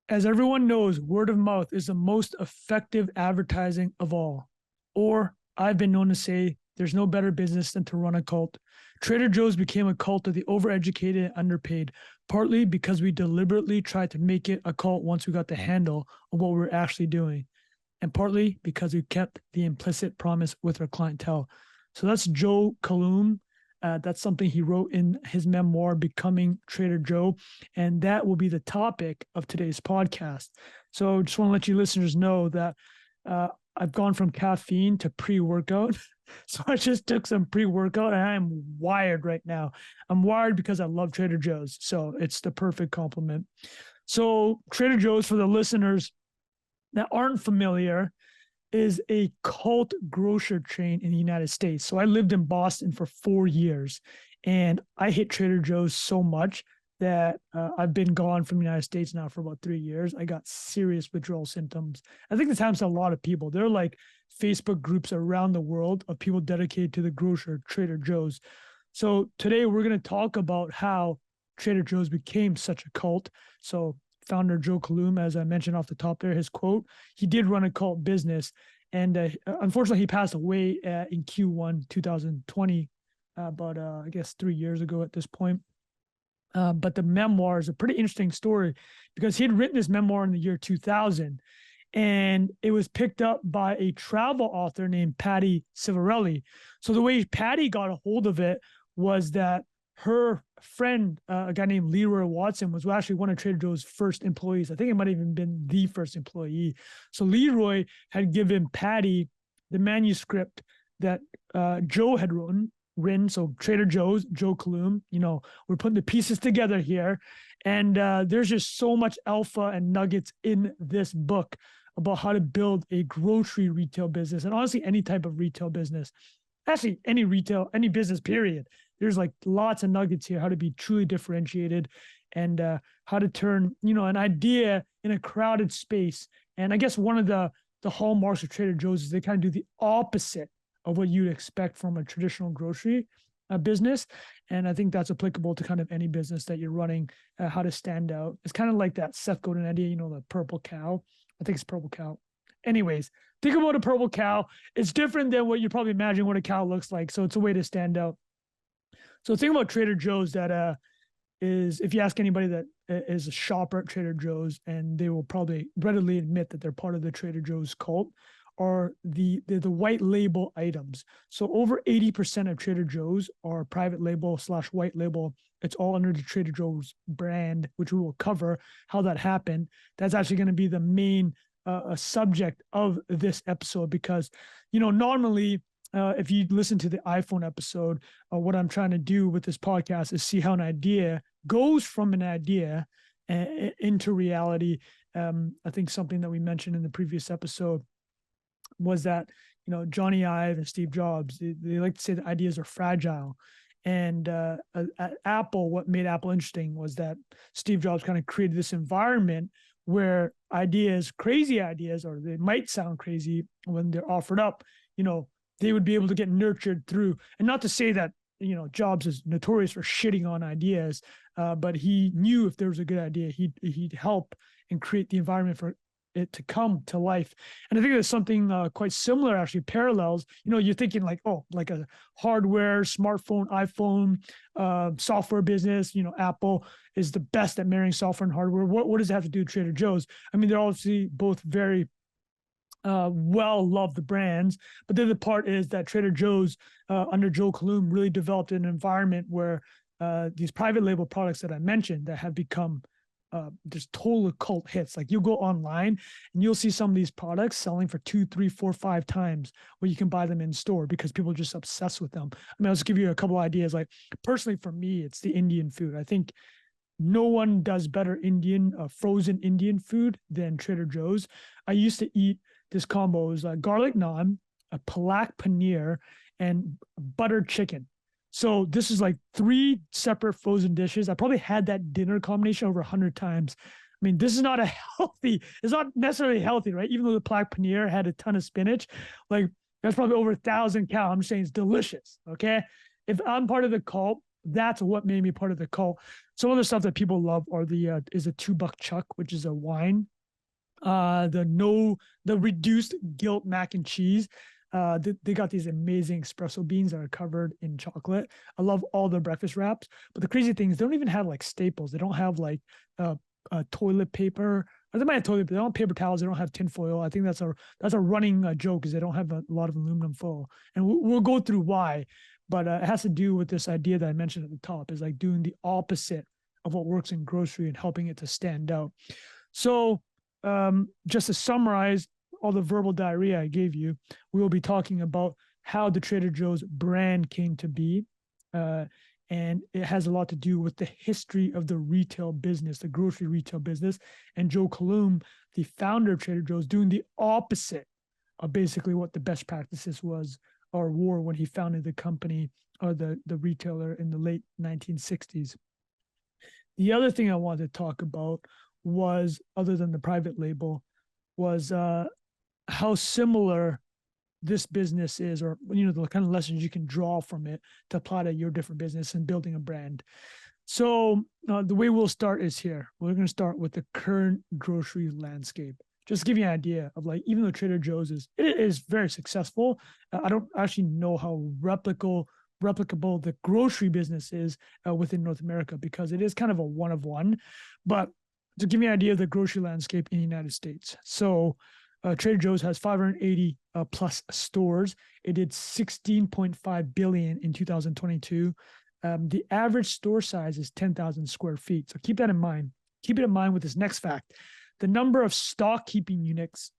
As everyone knows, word of mouth is the most effective advertising of all. Or I've been known to say there's no better business than to run a cult. Trader Joe's became a cult of the overeducated and underpaid, partly because we deliberately tried to make it a cult once we got the handle of what we were actually doing, and partly because we kept the implicit promise with our clientele. So that's Joe Coulombe. That's something he wrote in his memoir, Becoming Trader Joe. And that will be the topic of today's podcast. So just want to let you listeners know that I've gone from caffeine to pre-workout. So I just took some pre-workout and I am wired right now. I'm wired because I love Trader Joe's. So it's the perfect complement. So Trader Joe's, for the listeners that aren't familiar, is a cult grocery chain in the United States. So I lived in Boston for 4 years, and I hate Trader Joe's so much that I've been gone from the United States now for about 3 years. I got serious withdrawal symptoms. I think this happens to a lot of people. There are like Facebook groups around the world of people dedicated to the grocer, Trader Joe's. So today we're going to talk about how Trader Joe's became such a cult. So founder Joe Coulombe, as I mentioned off the top there, his quote, he did run a cult business. And unfortunately, he passed away in Q1 2020, about, I guess, 3 years ago at this point. But the memoir is a pretty interesting story because he had written this memoir in the year 2000, and it was picked up by a travel author named Patty Civarelli. So the way Patty got a hold of it was that her friend, a guy named Leroy Watson, was actually one of Trader Joe's first employees. I think it might have even been the first employee. So Leroy had given Patty the manuscript that Joe had written. So Trader Joe's, Joe Coulombe, we're putting the pieces together here. And there's just so much alpha and nuggets in this book about how to build a grocery retail business, and honestly, any type of retail business. Actually, any business, period. There's like lots of nuggets here, how to be truly differentiated and how to turn, an idea in a crowded space. And I guess one of the hallmarks of Trader Joe's is they kind of do the opposite of what you'd expect from a traditional grocery business. And I think that's applicable to kind of any business that you're running, how to stand out. It's kind of like that Seth Godin idea, the purple cow. I think it's purple cow. Anyways, think about a purple cow. It's different than what you probably imagine what a cow looks like. So it's a way to stand out. So the thing about Trader Joe's that is, if you ask anybody that is a shopper at Trader Joe's, and they will probably readily admit that they're part of the Trader Joe's cult, are the white label items. So over 80% of Trader Joe's are private label / white label. It's all under the Trader Joe's brand, which we will cover how that happened. That's actually going to be the main a subject of this episode because, normally if you listen to the iPhone episode, what I'm trying to do with this podcast is see how an idea goes from an idea into reality. I think something that we mentioned in the previous episode was that, Johnny Ive and Steve Jobs, they like to say that ideas are fragile. And at Apple, what made Apple interesting was that Steve Jobs kind of created this environment where crazy ideas, or they might sound crazy when they're offered up, they would be able to get nurtured through. And not to say that, Jobs is notorious for shitting on ideas, but he knew if there was a good idea, he'd help and create the environment for it to come to life. And I think there's something quite similar, actually parallels. You're thinking like a hardware, smartphone, iPhone, software business. Apple is the best at marrying software and hardware. What does it have to do with Trader Joe's? I mean, they're obviously both very well-loved brands, but the other part is that Trader Joe's under Joe Coulombe really developed an environment where these private label products that I mentioned that have become just total cult hits. Like, you go online and you'll see some of these products selling for 2, 3, 4, 5 times what you can buy them in store because people are just obsessed with them. I mean, I'll just give you a couple ideas. Like, personally for me, it's the Indian food. I think no one does better frozen Indian food than Trader Joe's. I used to eat this combo. It was garlic naan, a palak paneer, and buttered chicken. So this is like 3 separate frozen dishes. I probably had that dinner combination over 100 times. I mean, this is not it's not necessarily healthy, right? Even though the palak paneer had a ton of spinach, like that's probably over 1,000 calories. I'm just saying it's delicious, okay? If I'm part of the cult, That's what made me part of the cult. Some of the stuff that people love are is a $2 Chuck, which is a wine. The reduced guilt mac and cheese. They got these amazing espresso beans that are covered in chocolate. I love all their breakfast wraps. But the crazy thing is they don't even have like staples. They don't have like toilet paper. Or they might have toilet paper. They don't have paper towels. They don't have tinfoil. I think that's a running joke because they don't have a lot of aluminum foil. And we'll go through why. But it has to do with this idea that I mentioned at the top, is like doing the opposite of what works in grocery and helping it to stand out. So just to summarize all the verbal diarrhea I gave you, we will be talking about how the Trader Joe's brand came to be. And it has a lot to do with the history of the retail business, the grocery retail business. And Joe Coulombe, the founder of Trader Joe's, doing the opposite of basically what the best practices was or were when he founded the company or the retailer in the late 1960s. The other thing I wanted to talk about was, other than the private label, was how similar this business is, or the kind of lessons you can draw from it to apply to your different business and building a brand. So the way we'll start is here. We're going to start with the current grocery landscape. Just to give you an idea of, like, even though Trader Joe's is very successful, I don't actually know how replicable the grocery business is within North America, because it is kind of a one of one. But to give you an idea of the grocery landscape in the United States. So Trader Joe's has 580 plus stores. It did $16.5 billion in 2022. The average store size is 10,000 square feet. So keep that in mind. Keep it in mind with this next fact. The number of stock keeping units,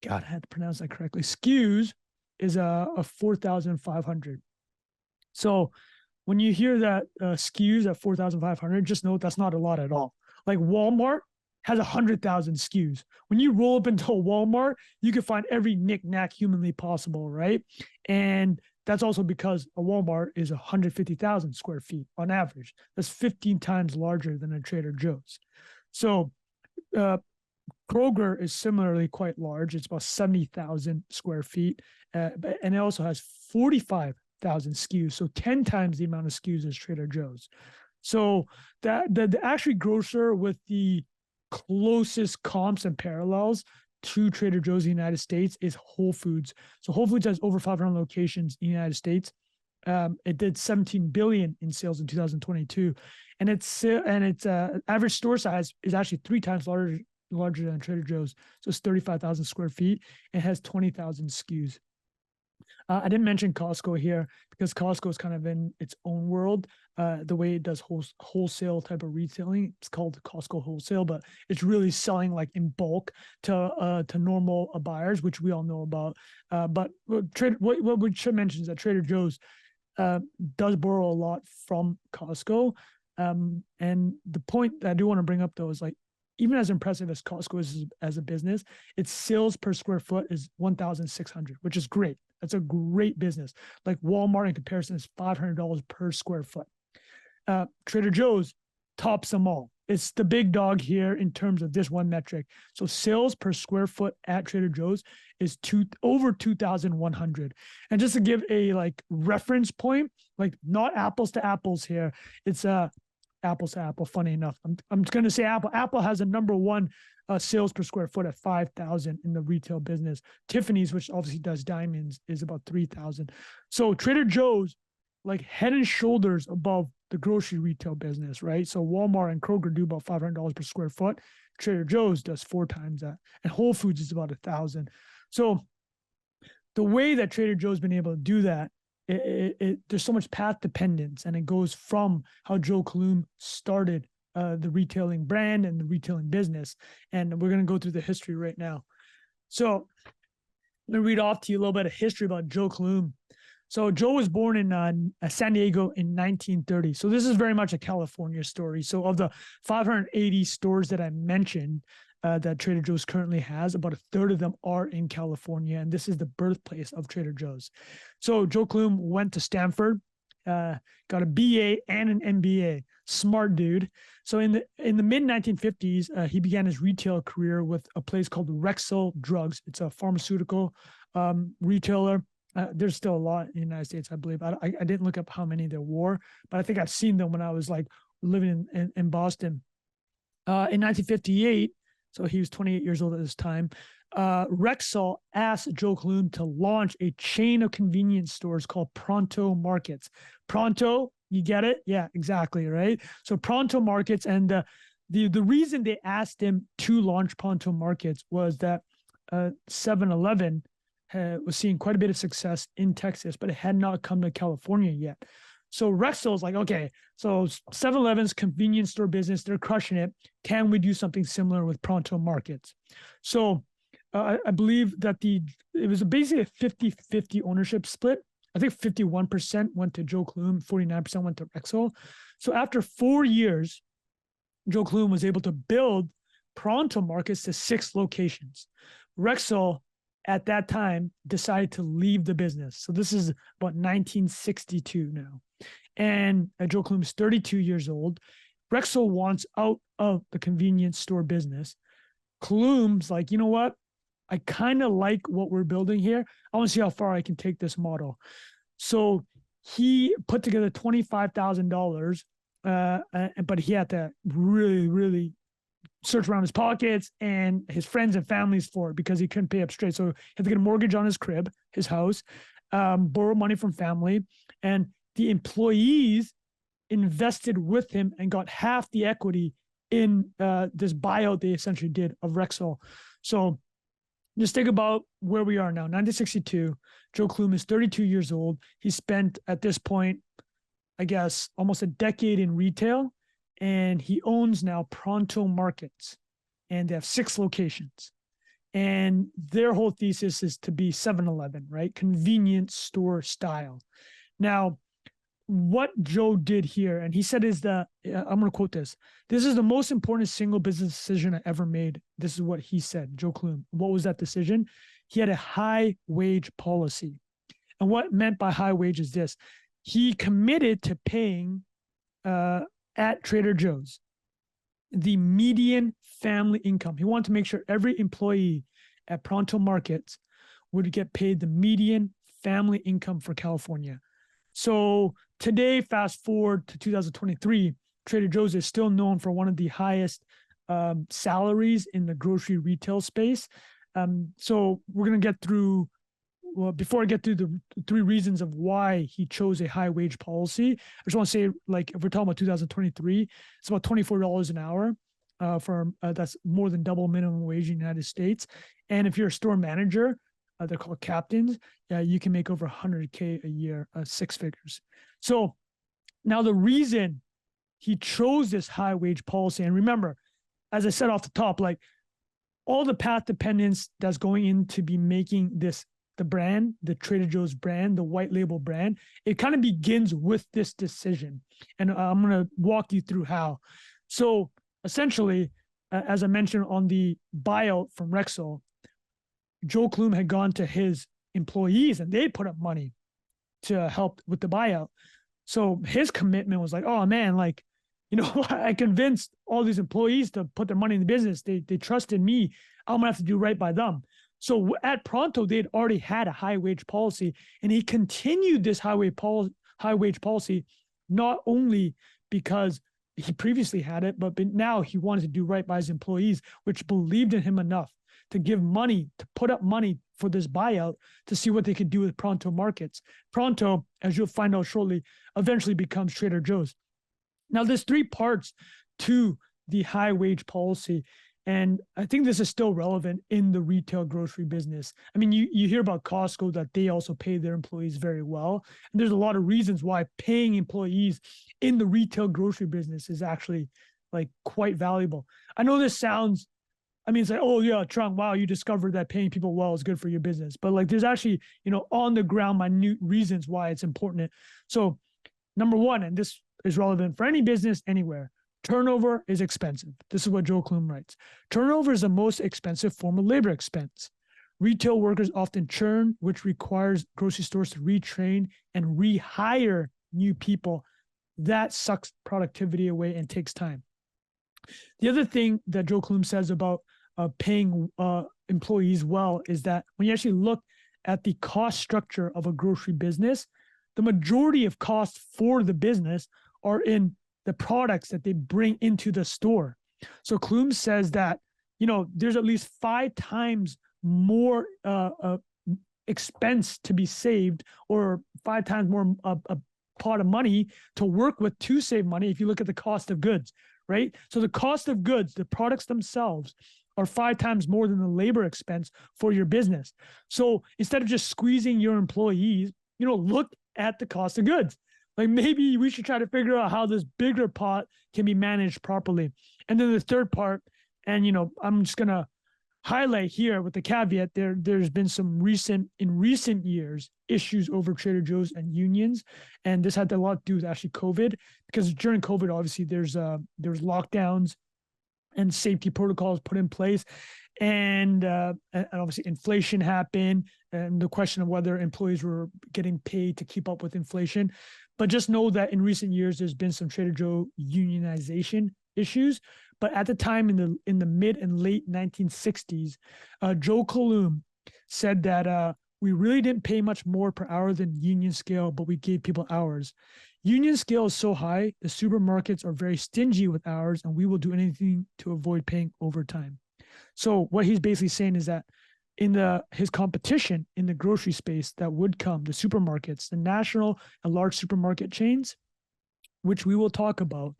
God, I had to pronounce that correctly. SKUs is a 4,500. So when you hear that SKUs at 4,500, just note that's not a lot at all. Like Walmart has 100,000 SKUs. When you roll up into a Walmart, you can find every knick-knack humanly possible, right? And that's also because a Walmart is 150,000 square feet on average. That's 15 times larger than a Trader Joe's. So Kroger is similarly quite large. It's about 70,000 square feet. And it also has 45,000 SKUs. So 10 times the amount of SKUs as Trader Joe's. So that the actually grocer with the closest comps and parallels to Trader Joe's in the United States is Whole Foods. So Whole Foods has over 500 locations in the United States. It did 17 billion in sales in 2022, and its average store size is actually 3 times larger than Trader Joe's. So it's 35,000 square feet and has 20,000 SKUs. I didn't mention Costco here because Costco is kind of in its own world. The way it does wholesale type of retailing, it's called Costco wholesale, but it's really selling like in bulk to normal buyers, which we all know about. But what we should mention is that Trader Joe's does borrow a lot from Costco. And the point that I do want to bring up, though, is like, even as impressive as Costco is as a business, its sales per square foot is 1,600, which is great. That's a great business. Like Walmart in comparison is $500 per square foot. Trader Joe's tops them all. It's the big dog here in terms of this one metric. So sales per square foot at Trader Joe's is over 2,100. And just to give a like reference point, like not apples to apples here, it's apples to apple. Funny enough, I'm just going to say Apple. Apple has a number one sales per square foot at 5,000 in the retail business. Tiffany's, which obviously does diamonds, is about 3,000. So Trader Joe's, like head and shoulders above the grocery retail business, right? So Walmart and Kroger do about $500 per square foot. Trader Joe's does 4 times that, and Whole Foods is about 1,000. So the way that Trader Joe's been able to do that, there's so much path dependence, and it goes from how Joe Coulombe started the retailing brand and the retailing business. And we're going to go through the history right now. So I'm going to read off to you a little bit of history about Joe Coulombe. So Joe was born in San Diego in 1930. So this is very much a California story. So of the 580 stores that I mentioned that Trader Joe's currently has, about a third of them are in California. And this is the birthplace of Trader Joe's. So Joe Coulombe went to Stanford, got a BA and an MBA. Smart dude. So in the mid 1950s, he began his retail career with a place called Rexall Drugs. It's a pharmaceutical retailer. There's still a lot in the United States, I believe. I didn't look up how many there were, but I think I've seen them when I was like living in Boston. In 1958, so he was 28 years old at this time, Rexall asked Joe Coulombe to launch a chain of convenience stores called Pronto Markets. Pronto, you get it? Yeah, exactly, right? So Pronto Markets, and the reason they asked him to launch Pronto Markets was that 7-Eleven was seeing quite a bit of success in Texas, but it had not come to California yet. So Rexall's like, okay, so 7-Eleven's convenience store business, they're crushing it. Can we do something similar with Pronto Markets? So I believe that it was basically a 50-50 ownership split. I think 51% went to Joe Coulombe, 49% went to Rexall. So after 4 years, Joe Coulombe was able to build Pronto Markets to 6 locations. Rexall at that time decided to leave the business. So this is about 1962 now. And Joe Coulombe is 32 years old. Rexall wants out of the convenience store business. Coulombe's like, you know what? I kind of like what we're building here. I want to see how far I can take this model. So he put together $25,000, but he had to really, really search around his pockets and his friends and families for it because he couldn't pay up straight. So he had to get a mortgage on his crib, his house, borrow money from family, and the employees invested with him and got half the equity in this buyout they essentially did of Rexall. So just think about where we are now. 1962, Joe Coulombe is 32 years old. He spent at this point, I guess, almost a decade in retail, and he owns now Pronto Markets, and they have 6 locations. And their whole thesis is to be 7-Eleven, right? Convenience store style. Now, what Joe did here, and he said is that, I'm going to quote this. This is the most important single business decision I ever made. This is what he said, Joe Coulombe. What was that decision? He had a high wage policy. And what meant by high wage is this. He committed to paying at Trader Joe's the median family income. He wanted to make sure every employee at Pronto Markets would get paid the median family income for California. So today, fast forward to 2023, Trader Joe's is still known for one of the highest salaries in the grocery retail space. So we're going to get through, well, before I get through the 3 reasons of why he chose a high wage policy, I just want to say, like, if we're talking about 2023, it's about $24 an hour. That's more than double minimum wage in the United States. And if you're a store manager, they're called captains. You can make over 100K a year, 6 figures. So now the reason he chose this high wage policy, and remember, as I said off the top, like all the path dependence that's going into be making this the brand, the Trader Joe's brand, the white label brand, it kind of begins with this decision. And I'm going to walk you through how. So essentially, as I mentioned on the buyout from Rexall, Joe Coulombe had gone to his employees and they put up money to help with the buyout. So his commitment was like, oh man, like, you know, I convinced all these employees to put their money in the business. They trusted me. I'm gonna have to do right by them. So at Pronto, they'd already had a high wage policy, and he continued this high wage policy, not only because he previously had it, but now he wanted to do right by his employees, which believed in him enough to give money, to put up money for this buyout to see what they could do with Pronto Markets. Pronto, as you'll find out shortly, eventually becomes Trader Joe's. Now, there's 3 parts to the high wage policy, and I think this is still relevant in the retail grocery business. I mean, you hear about Costco that they also pay their employees very well. And there's a lot of reasons why paying employees in the retail grocery business is actually like quite valuable. I know this sounds, I mean, it's like, oh yeah, Trung, wow, you discovered that paying people well is good for your business. But like, there's actually, you know, on the ground, minute reasons why it's important. So number 1, and this is relevant for any business anywhere, turnover is expensive. This is what Joe Coulombe writes. Turnover is the most expensive form of labor expense. Retail workers often churn, which requires grocery stores to retrain and rehire new people. That sucks productivity away and takes time. The other thing that Joe Coulombe says about paying employees well is that when you actually look at the cost structure of a grocery business, the majority of costs for the business are in the products that they bring into the store. So Coulombe says that, there's at least 5 times more expense to be saved, or 5 times more a pot of money to work with to save money if you look at the cost of goods, right? So the cost of goods, the products themselves, are 5 times more than the labor expense for your business. So instead of just squeezing your employees, look at the cost of goods. Like, maybe we should try to figure out how this bigger pot can be managed properly. And then the third part, and I'm just gonna highlight here with the caveat, there's been some recent years issues over Trader Joe's and unions, and this had a lot to do with actually COVID, because during COVID, obviously there was lockdowns and safety protocols put in place, and obviously inflation happened, and the question of whether employees were getting paid to keep up with inflation. But just know that in recent years, there's been some Trader Joe unionization issues. But at the time, in the mid and late 1960s, Joe Coulombe said that we really didn't pay much more per hour than union scale, but we gave people hours. Union scale is so high, the supermarkets are very stingy with hours, and we will do anything to avoid paying overtime. So what he's basically saying is that in his competition in the grocery space that would come, the supermarkets, the national and large supermarket chains, which we will talk about,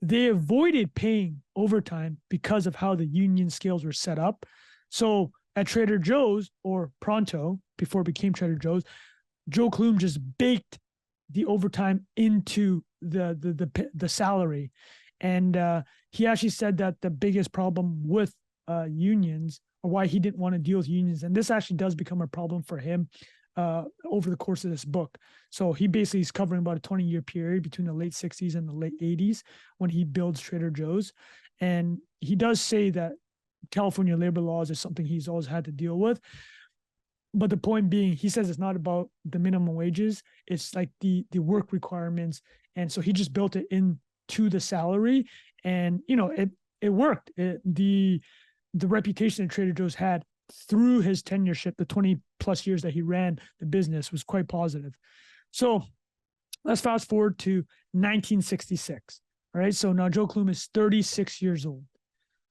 they avoided paying overtime because of how the union scales were set up. So at Trader Joe's, or Pronto, before it became Trader Joe's, Joe Coulombe just baked the overtime into the salary. And he actually said that the biggest problem with unions, or why he didn't want to deal with unions, and this actually does become a problem for him over the course of this book. So he basically is covering about a 20-year period between the late 60s and the late 80s when he builds Trader Joe's. And he does say that California labor laws is something he's always had to deal with. But the point being, he says it's not about the minimum wages. It's like the work requirements. And so he just built it into the salary, and, it worked. The reputation that Trader Joe's had through his tenureship, the 20 plus years that he ran the business, was quite positive. So let's fast forward to 1966. All right. So now Joe Coulombe is 36 years old.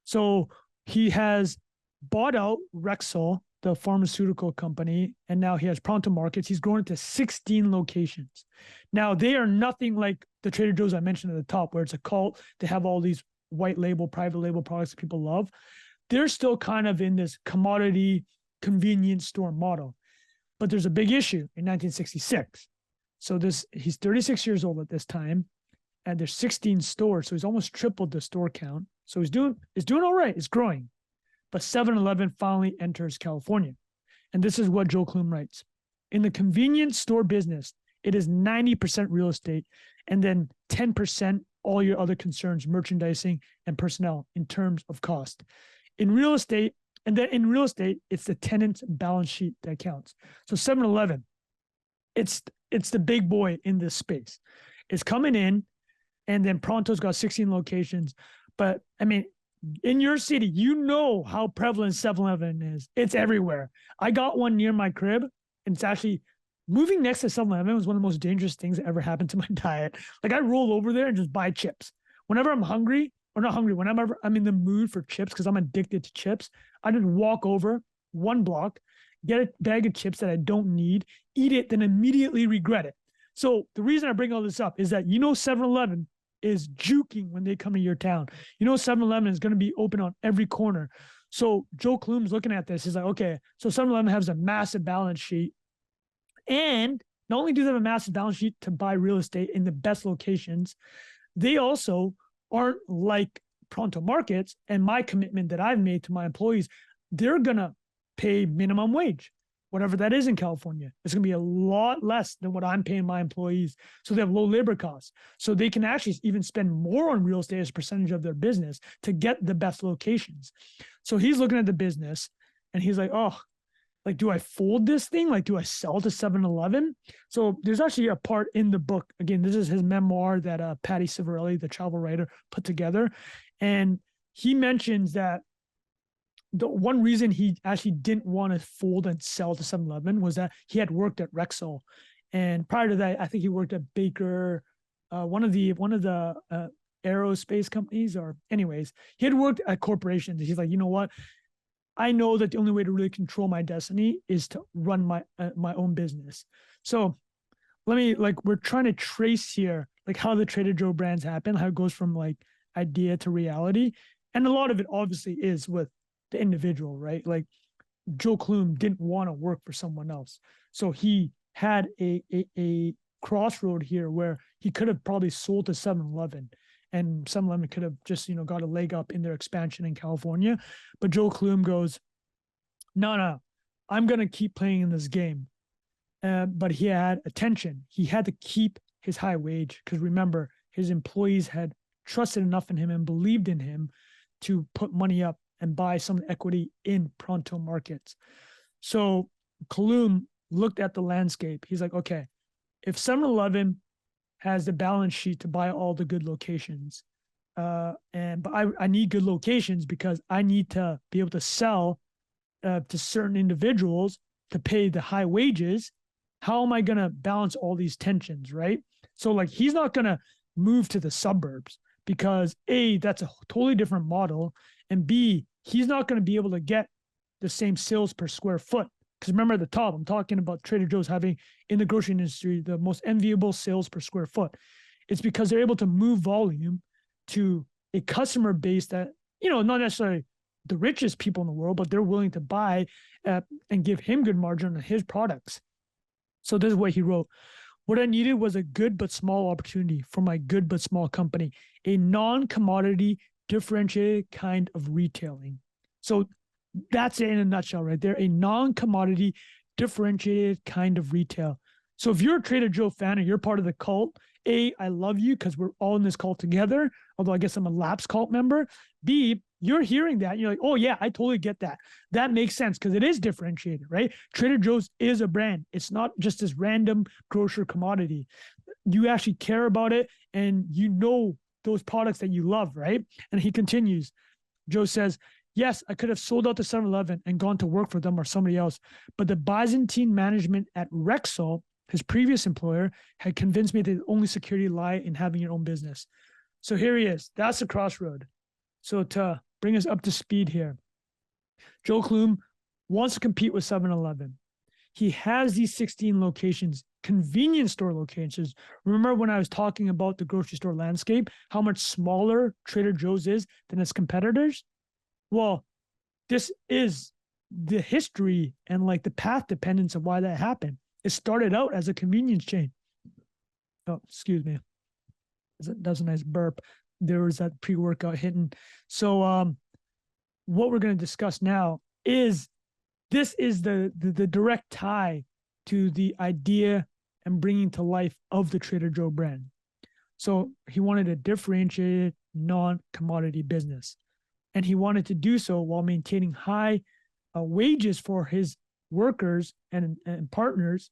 So he has bought out Rexall, the pharmaceutical company, and now he has Pronto Markets. He's grown it to 16 locations. Now, they are nothing like the Trader Joe's I mentioned at the top, where it's a cult. They have all these white label, private label products that people love. They're still kind of in this commodity convenience store model. But there's a big issue in 1966. So he's 36 years old at this time, and there's 16 stores. So he's almost tripled the store count. So he's doing all right. It's growing. But 7-Eleven finally enters California. And this is what Joe Coulombe writes. In the convenience store business, it is 90% real estate, and then 10% all your other concerns, merchandising and personnel, in terms of cost. In real estate, it's the tenant's balance sheet that counts. So 7-Eleven, it's the big boy in this space. It's coming in, and then Pronto's got 16 locations. But I mean, in your city, how prevalent 7-Eleven is. It's everywhere. I got one near my crib, and it's actually moving next to 7-Eleven was one of the most dangerous things that ever happened to my diet. Like, I roll over there and just buy chips. Whenever I'm hungry, or not hungry, whenever I'm in the mood for chips, because I'm addicted to chips, I just walk over 1 block, get a bag of chips that I don't need, eat it, then immediately regret it. So the reason I bring all this up is that 7-Eleven is juking when they come to your town. 7-Eleven is going to be open on every corner. So Joe Coulombe's looking at this. He's like, okay, so 7-Eleven has a massive balance sheet. And not only do they have a massive balance sheet to buy real estate in the best locations, they also aren't like Pronto Markets, and my commitment that I've made to my employees, they're going to pay minimum wage, whatever that is in California. It's going to be a lot less than what I'm paying my employees. So they have low labor costs. So they can actually even spend more on real estate as a percentage of their business to get the best locations. So he's looking at the business, and he's like, oh, like, do I fold this thing? Like, do I sell to 7-Eleven? So there's actually a part in the book. Again, this is his memoir that Patty Civarelli, the travel writer, put together. And he mentions that the one reason he actually didn't want to fold and sell to 7-Eleven was that he had worked at Rexall. And prior to that, I think he worked at Baker, one of the aerospace companies, or anyways, he had worked at corporations. He's like, you know what? I know that the only way to really control my destiny is to run my own business. So we're trying to trace here, like how the Trader Joe brands happen, how it goes from like idea to reality. And a lot of it obviously is with the individual, right? Like Joe Coulombe didn't want to work for someone else. So he had a crossroad here where he could have probably sold to 7-Eleven, and 7-Eleven could have just, got a leg up in their expansion in California. But Joe Coulombe goes, no, I'm going to keep playing in this game. But he had attention. He had to keep his high wage because remember, his employees had trusted enough in him and believed in him to put money up and buy some equity in Pronto markets. So Coulombe looked at the landscape. He's like, okay, if 7-Eleven has the balance sheet to buy all the good locations, but I need good locations because I need to be able to sell to certain individuals to pay the high wages. How am I going to balance all these tensions, right? So like he's not going to move to the suburbs because A, that's a totally different model, and B, he's not going to be able to get the same sales per square foot. Because remember at the top, I'm talking about Trader Joe's having in the grocery industry the most enviable sales per square foot. It's because they're able to move volume to a customer base that, not necessarily the richest people in the world, but they're willing to buy and give him good margin on his products. So this is what he wrote. What I needed was a good but small opportunity for my good but small company, a non-commodity differentiated kind of retailing. So that's it in a nutshell right there, a non-commodity differentiated kind of retail. So if you're a Trader Joe fan and you're part of the cult, A, I love you because we're all in this cult together, although I guess I'm a lapsed cult member. B, you're hearing that. You're like, oh yeah, I totally get that. That makes sense because it is differentiated, right? Trader Joe's is a brand. It's not just this random grocery commodity. You actually care about it and those products that you love, right? And he continues. Joe says, yes, I could have sold out to 7-Eleven and gone to work for them or somebody else, but the Byzantine management at Rexall, his previous employer, had convinced me that the only security lie in having your own business. So here he is. That's the crossroad. So to bring us up to speed here, Joe Coulombe wants to compete with 7-Eleven. He has these 16 locations, convenience store locations. Remember when I was talking about the grocery store landscape, how much smaller Trader Joe's is than its competitors? Well, this is the history and like the path dependence of why that happened. It started out as a convenience chain. Oh, excuse me. That was a nice burp. There was that pre-workout hitting. So what we're going to discuss now is this is the direct tie to the idea and bringing to life of the Trader Joe brand. So he wanted a differentiated non-commodity business. And he wanted to do so while maintaining high wages for his workers and partners,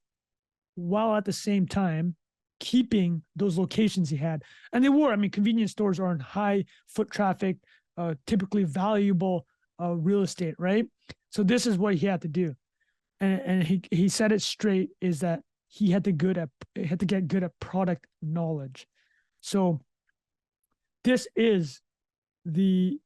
while at the same time keeping those locations he had. And they were, convenience stores are in high foot traffic, typically valuable real estate, right? So this is what he had to do. And he said it straight, is that he had to get good at product knowledge. So this is the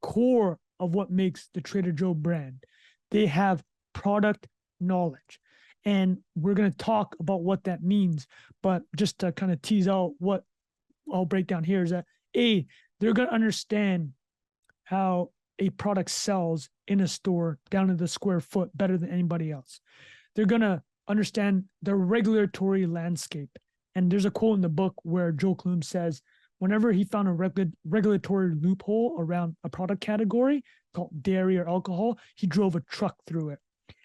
core of what makes the Trader Joe brand. They have product knowledge. And we're going to talk about what that means. But just to kind of tease out what I'll break down here is that A, they're going to understand how a product sells in a store down to the square foot better than anybody else. They're going to understand the regulatory landscape. And there's a quote in the book where Joe Coulombe says, whenever he found a regulatory loophole around a product category called dairy or alcohol, he drove a truck through it.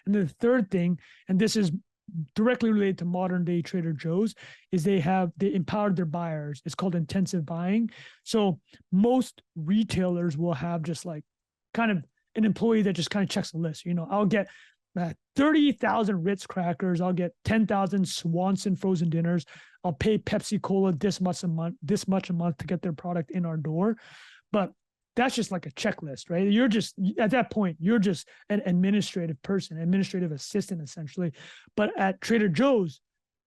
And the third thing, and this is directly related to modern day Trader Joe's, is they empowered their buyers. It's called intensive buying. So most retailers will have just like kind of an employee that just kind of checks the list. I'll get 30,000 Ritz crackers. I'll get 10,000 Swanson frozen dinners. I'll pay Pepsi Cola this much a month to get their product in our door. But that's just like a checklist, right? You're just, at that point, you're just an administrative person, administrative assistant, essentially. But at Trader Joe's,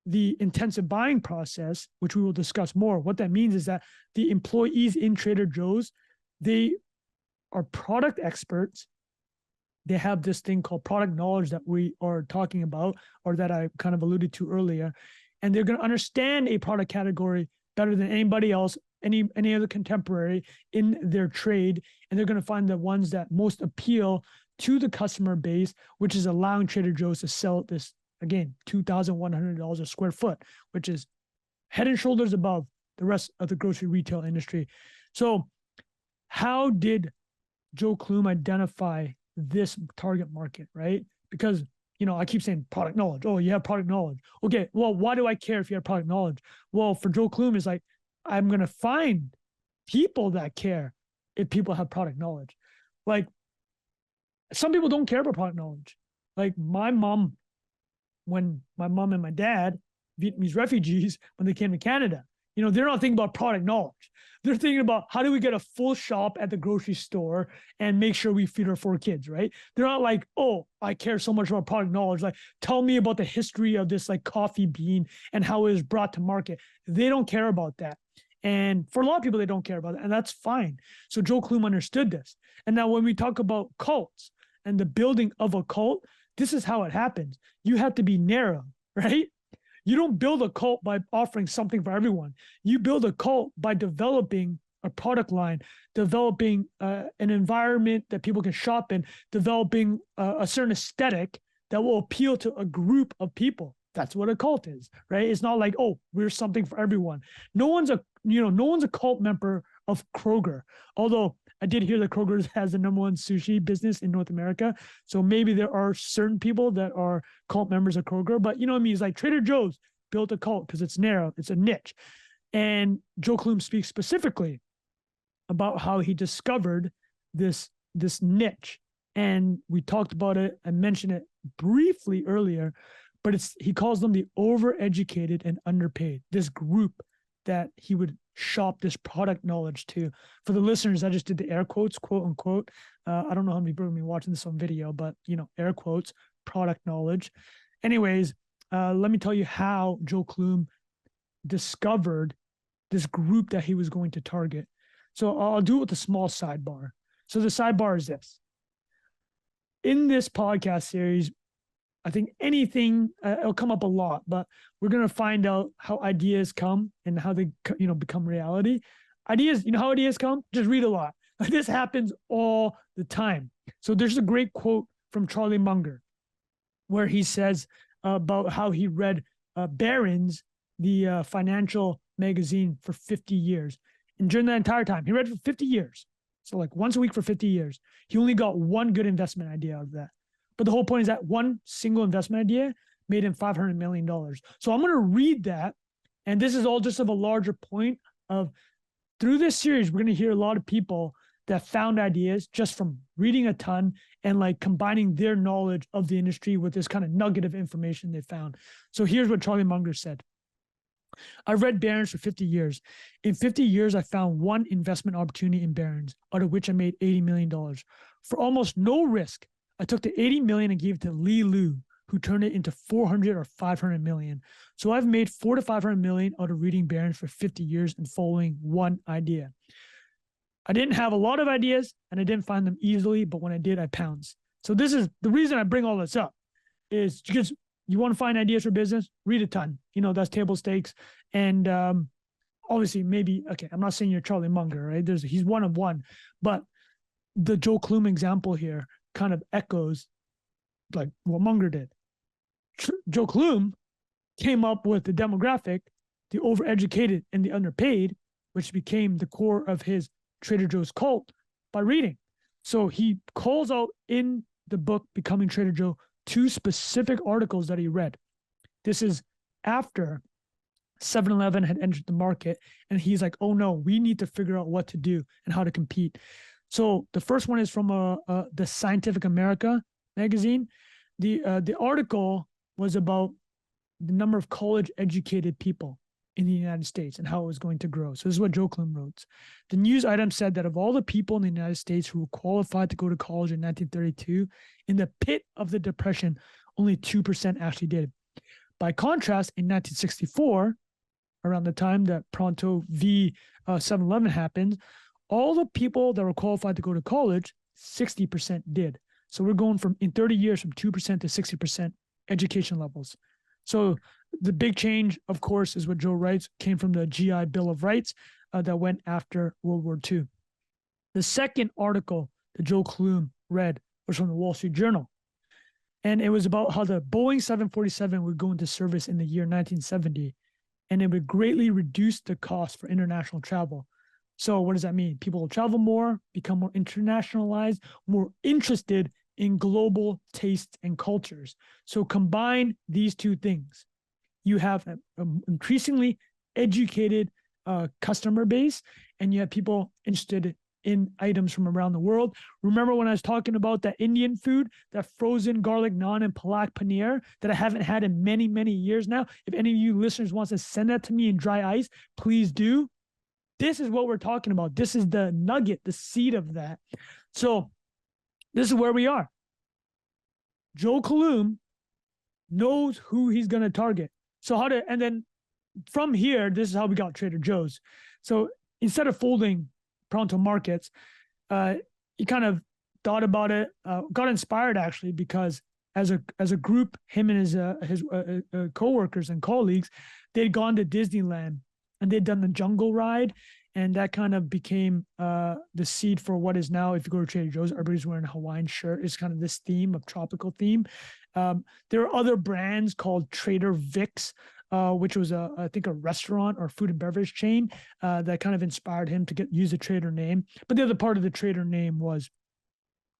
the intensive buying process, which we will discuss more, what that means is that the employees in Trader Joe's, they are product experts. They have this thing called product knowledge that we are talking about, or that I kind of alluded to earlier. And they're going to understand a product category better than anybody else, any other contemporary in their trade. And they're going to find the ones that most appeal to the customer base, which is allowing Trader Joe's to sell this, again, $2,100 a square foot, which is head and shoulders above the rest of the grocery retail industry. So how did Joe Coulombe identify this target market, right? Because, I keep saying product knowledge. Oh, you have product knowledge. Okay, well, why do I care if you have product knowledge? Well, for Joe Coulombe, it's like, I'm going to find people that care if people have product knowledge. Like, some people don't care about product knowledge. Like my mom, when my mom and my dad, Vietnamese refugees, when they came to Canada, they're not thinking about product knowledge. They're thinking about, how do we get a full shop at the grocery store and make sure we feed our 4 kids, right? They're not like, oh, I care so much about product knowledge. Like, tell me about the history of this like coffee bean and how it was brought to market. They don't care about that. And for a lot of people, they don't care about that. And that's fine. So Joe Coulombe understood this. And now when we talk about cults and the building of a cult, this is how it happens. You have to be narrow, right? You don't build a cult by offering something for everyone. You build a cult by developing a product line, developing an environment that people can shop in, developing a certain aesthetic that will appeal to a group of people. That's what a cult is, right? It's not like, oh, we're something for everyone. No one's a cult member of Kroger. Although I did hear that Kroger has the #1 sushi business in North America. So maybe there are certain people that are cult members of Kroger, but you know what I mean? It's like Trader Joe's built a cult because it's narrow, it's a niche. And Joe Coulombe speaks specifically about how he discovered this niche. And we talked about it. I mentioned it briefly earlier, but he calls them the overeducated and underpaid, this group that he would shop this product knowledge to. For the listeners, I just did the air quotes, quote unquote. I don't know how many people are going to be watching this on video, but air quotes, product knowledge. Anyways, let me tell you how Joe Coulombe discovered this group that he was going to target. So I'll do it with a small sidebar. So the sidebar is this. In this podcast series, I think anything, it'll come up a lot, but we're going to find out how ideas come and how they, become reality. Ideas, how ideas come? Just read a lot. This happens all the time. So there's a great quote from Charlie Munger where he says about how he read Barron's, the financial magazine, for 50 years. And during that entire time, he read for 50 years. So like once a week for 50 years. He only got one good investment idea out of that. But the whole point is that one single investment idea made him $500 million. So I'm going to read that. And this is all just of a larger point of, through this series, we're going to hear a lot of people that found ideas just from reading a ton and like combining their knowledge of the industry with this kind of nugget of information they found. So here's what Charlie Munger said. I read Barron's for 50 years. In 50 years, I found one investment opportunity in Barron's, out of which I made $80 million. For almost no risk, I took the $80 million and gave it to Li Lu, who turned it into 400 or 500 million. So I've made 400 to 500 million out of reading Barron's for 50 years and following one idea. I didn't have a lot of ideas and I didn't find them easily, but when I did, I pounced. So this is the reason I bring all this up, is because you want to find ideas for business, read a ton. That's table stakes. And obviously maybe, okay, I'm not saying you're Charlie Munger, right? He's one of one, but the Joe Coulombe example here kind of echoes like what Munger did. Joe Coulombe came up with the demographic, the overeducated and the underpaid, which became the core of his Trader Joe's cult, by reading. So he calls out in the book, Becoming Trader Joe, 2 specific articles that he read. This is after 7-Eleven had entered the market, and he's like, oh no, we need to figure out what to do and how to compete. So the first one is from the Scientific America magazine. The article was about the number of college-educated people in the United States and how it was going to grow. So this is what Joe Coulombe wrote. The news item said that of all the people in the United States who were qualified to go to college in 1932, in the pit of the Depression, only 2% actually did. By contrast, in 1964, around the time that Pronto v. 7-Eleven happened, all the people that were qualified to go to college, 60% did. So we're going from, in 30 years, from 2% to 60% education levels. So the big change, of course, is what Joe writes, came from the GI Bill of Rights that went after World War II. The second article that Joe Coulombe read was from the Wall Street Journal. And it was about how the Boeing 747 would go into service in the year 1970, and it would greatly reduce the cost for international travel. So what does that mean? People will travel more, become more internationalized, more interested in global tastes and cultures. So combine these two things. You have an increasingly educated customer base, and you have people interested in items from around the world. Remember when I was talking about that Indian food, that frozen garlic naan and palak paneer that I haven't had in many, many years now? If any of you listeners wants to send that to me in dry ice, please do. This is what we're talking about. This is the nugget, the seed of that. So this is where we are. Joe Coulombe knows who he's going to target. So and then from here, this is how we got Trader Joe's. So instead of folding Pronto Markets, he kind of thought about it, got inspired actually, because as a group, him and his coworkers and colleagues, they'd gone to Disneyland and they'd done the jungle ride, and that kind of became the seed for what is now, if you go to Trader Joe's, everybody's wearing a Hawaiian shirt. It's kind of this theme of tropical theme. There are other brands called Trader Vic's, which was I think a restaurant or food and beverage chain that kind of inspired him to use the Trader name. But the other part of the Trader name was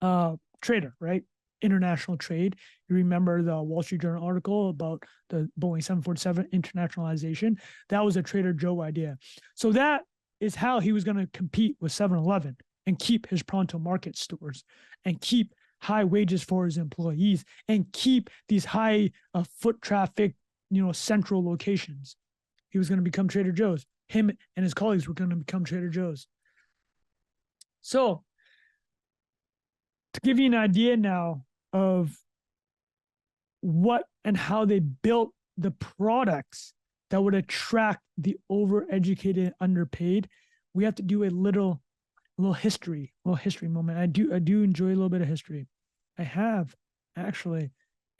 Trader, right? International trade. You remember the Wall Street Journal article about the Boeing 747 internationalization? That was a Trader Joe idea. So that is how he was going to compete with 7-Eleven and keep his Pronto Market stores and keep high wages for his employees and keep these high foot traffic, central locations. He was going to become Trader Joe's. Him and his colleagues were going to become Trader Joe's. So to give you an idea now of what and how they built the products that would attract the overeducated and underpaid, we have to do a little history moment. I do enjoy a little bit of history. I have actually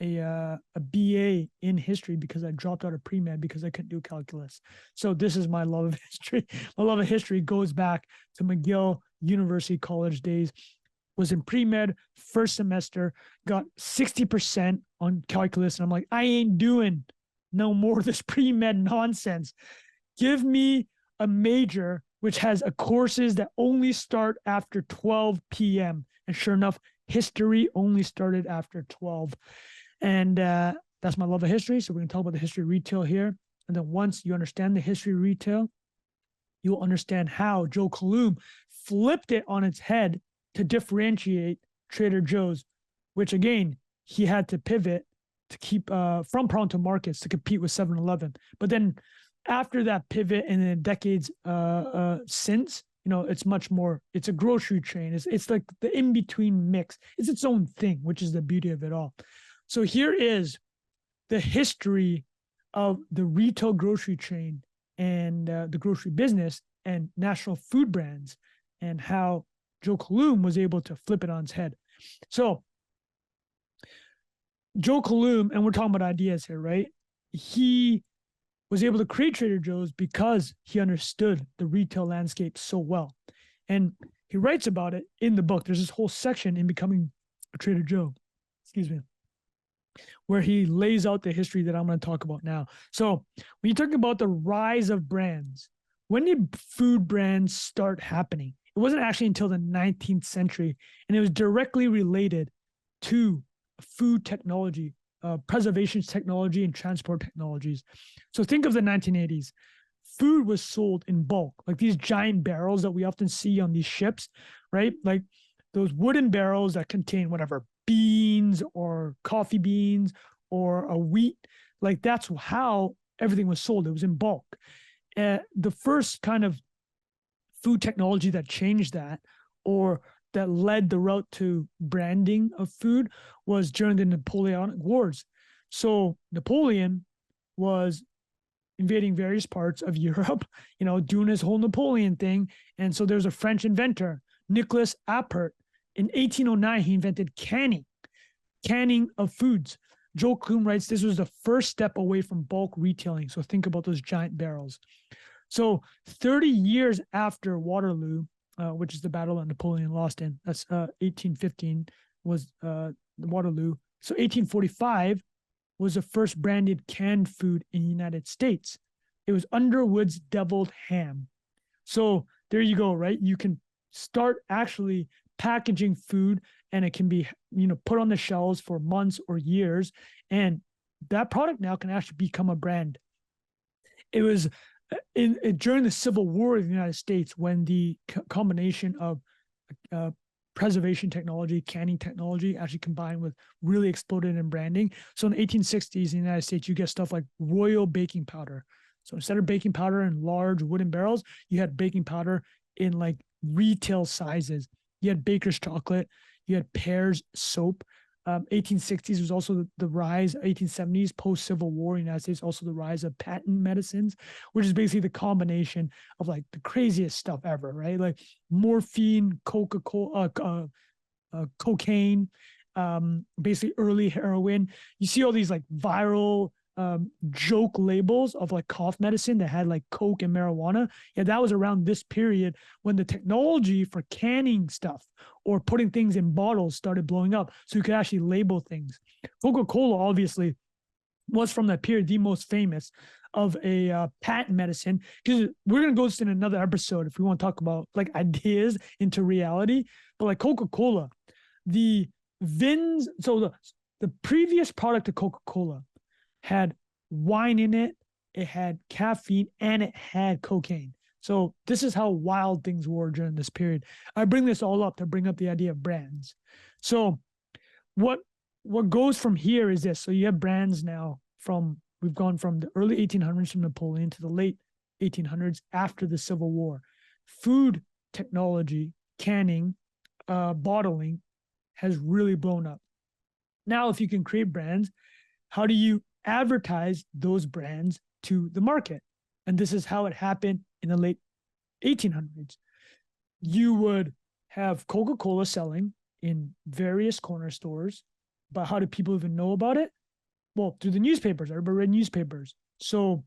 a BA in history because I dropped out of pre-med because I couldn't do calculus. So this is my love of history. My love of history goes back to McGill University college days. Was in pre-med, first semester, got 60% on calculus. And I'm like, I ain't doing no more of this pre-med nonsense. Give me a major which has courses that only start after 12 p.m. And sure enough, history only started after 12. And that's my love of history. So we're going to talk about the history of retail here. And then once you understand the history of retail, you will understand how Joe Coulombe flipped it on its head to differentiate Trader Joe's, which again, he had to pivot to keep from Pronto Markets to compete with 7-Eleven. But then after that pivot and the decades since, it's much more, it's a grocery chain. It's like the in-between mix. It's its own thing, which is the beauty of it all. So here is the history of the retail grocery chain and the grocery business and national food brands and how Joe Coulombe was able to flip it on its head. So Joe Coulombe, and we're talking about ideas here, right? He was able to create Trader Joe's because he understood the retail landscape so well. And he writes about it in the book. There's this whole section in Becoming a Trader Joe, where he lays out the history that I'm going to talk about now. So when you're talking about the rise of brands, when did food brands start happening? It wasn't actually until the 19th century, and it was directly related to food technology, preservation technology, and transport technologies. So think of the 1980s. Food was sold in bulk, like these giant barrels that we often see on these ships, right? Like those wooden barrels that contain whatever, beans or coffee beans or a wheat. Like that's how everything was sold. It was in bulk. The first kind of food technology that changed that, or that led the route to branding of food, was during the Napoleonic Wars. So Napoleon was invading various parts of Europe, doing his whole Napoleon thing. And so there's a French inventor, Nicolas Appert. In 1809, he invented canning of foods. Joe Coulombe writes, this was the first step away from bulk retailing. So think about those giant barrels. So 30 years after Waterloo, which is the battle that Napoleon lost in, that's 1815 was Waterloo. So 1845 was the first branded canned food in the United States. It was Underwood's deviled ham. So there you go, right? You can start actually packaging food, and it can be, put on the shelves for months or years. And that product now can actually become a brand. It was during the Civil War of the United States when the combination of preservation technology, canning technology actually combined with really exploded in branding. So in the 1860s in the United States, you get stuff like Royal baking powder. So instead of baking powder in large wooden barrels, you had baking powder in like retail sizes. You had Baker's chocolate, you had Pear's soap. 1860s was also the rise, 1870s, post-Civil War in the United States, also the rise of patent medicines, which is basically the combination of like the craziest stuff ever, right? Like morphine, Coca-Cola, cocaine, basically early heroin. You see all these like viral joke labels of like cough medicine that had like Coke and marijuana. Yeah, that was around this period when the technology for canning stuff or putting things in bottles started blowing up. So you could actually label things. Coca-Cola obviously was from that period the most famous of a patent medicine, because we're going to go in another episode if we want to talk about like ideas into reality. But like Coca-Cola, the VINs, so the previous product of Coca-Cola had wine in it, it had caffeine, and it had cocaine. So this is how wild things were during this period. I bring this all up to bring up the idea of brands. So what goes from here is this. So you have brands now we've gone from the early 1800s from Napoleon to the late 1800s after the Civil War. Food technology, canning, bottling has really blown up. Now, if you can create brands, how do you advertise those brands to the market? And this is how it happened in the late 1800s. You would have Coca-Cola selling in various corner stores, but how do people even know about it? Well, through the newspapers. Everybody read newspapers. So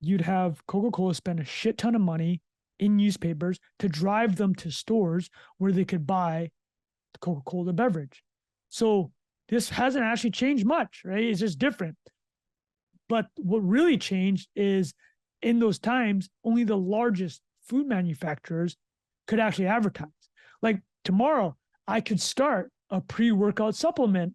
you'd have Coca-Cola spend a shit ton of money in newspapers to drive them to stores where they could buy the Coca-Cola beverage. So this hasn't actually changed much, right? It's just different. But what really changed is in those times, only the largest food manufacturers could actually advertise. Like tomorrow, I could start a pre-workout supplement,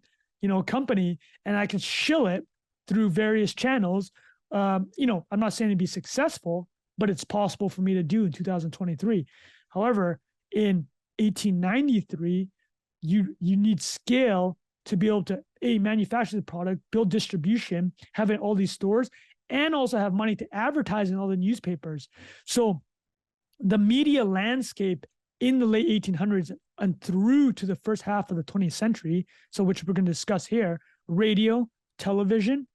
company, and I could shill it through various channels. I'm not saying to be successful, but it's possible for me to do in 2023. However, in 1893, you need scale to be able to manufacture the product, build distribution, have it in all these stores, and also have money to advertise in all the newspapers. So the media landscape in the late 1800s and through to the first half of the 20th century, so which we're going to discuss here, radio, television,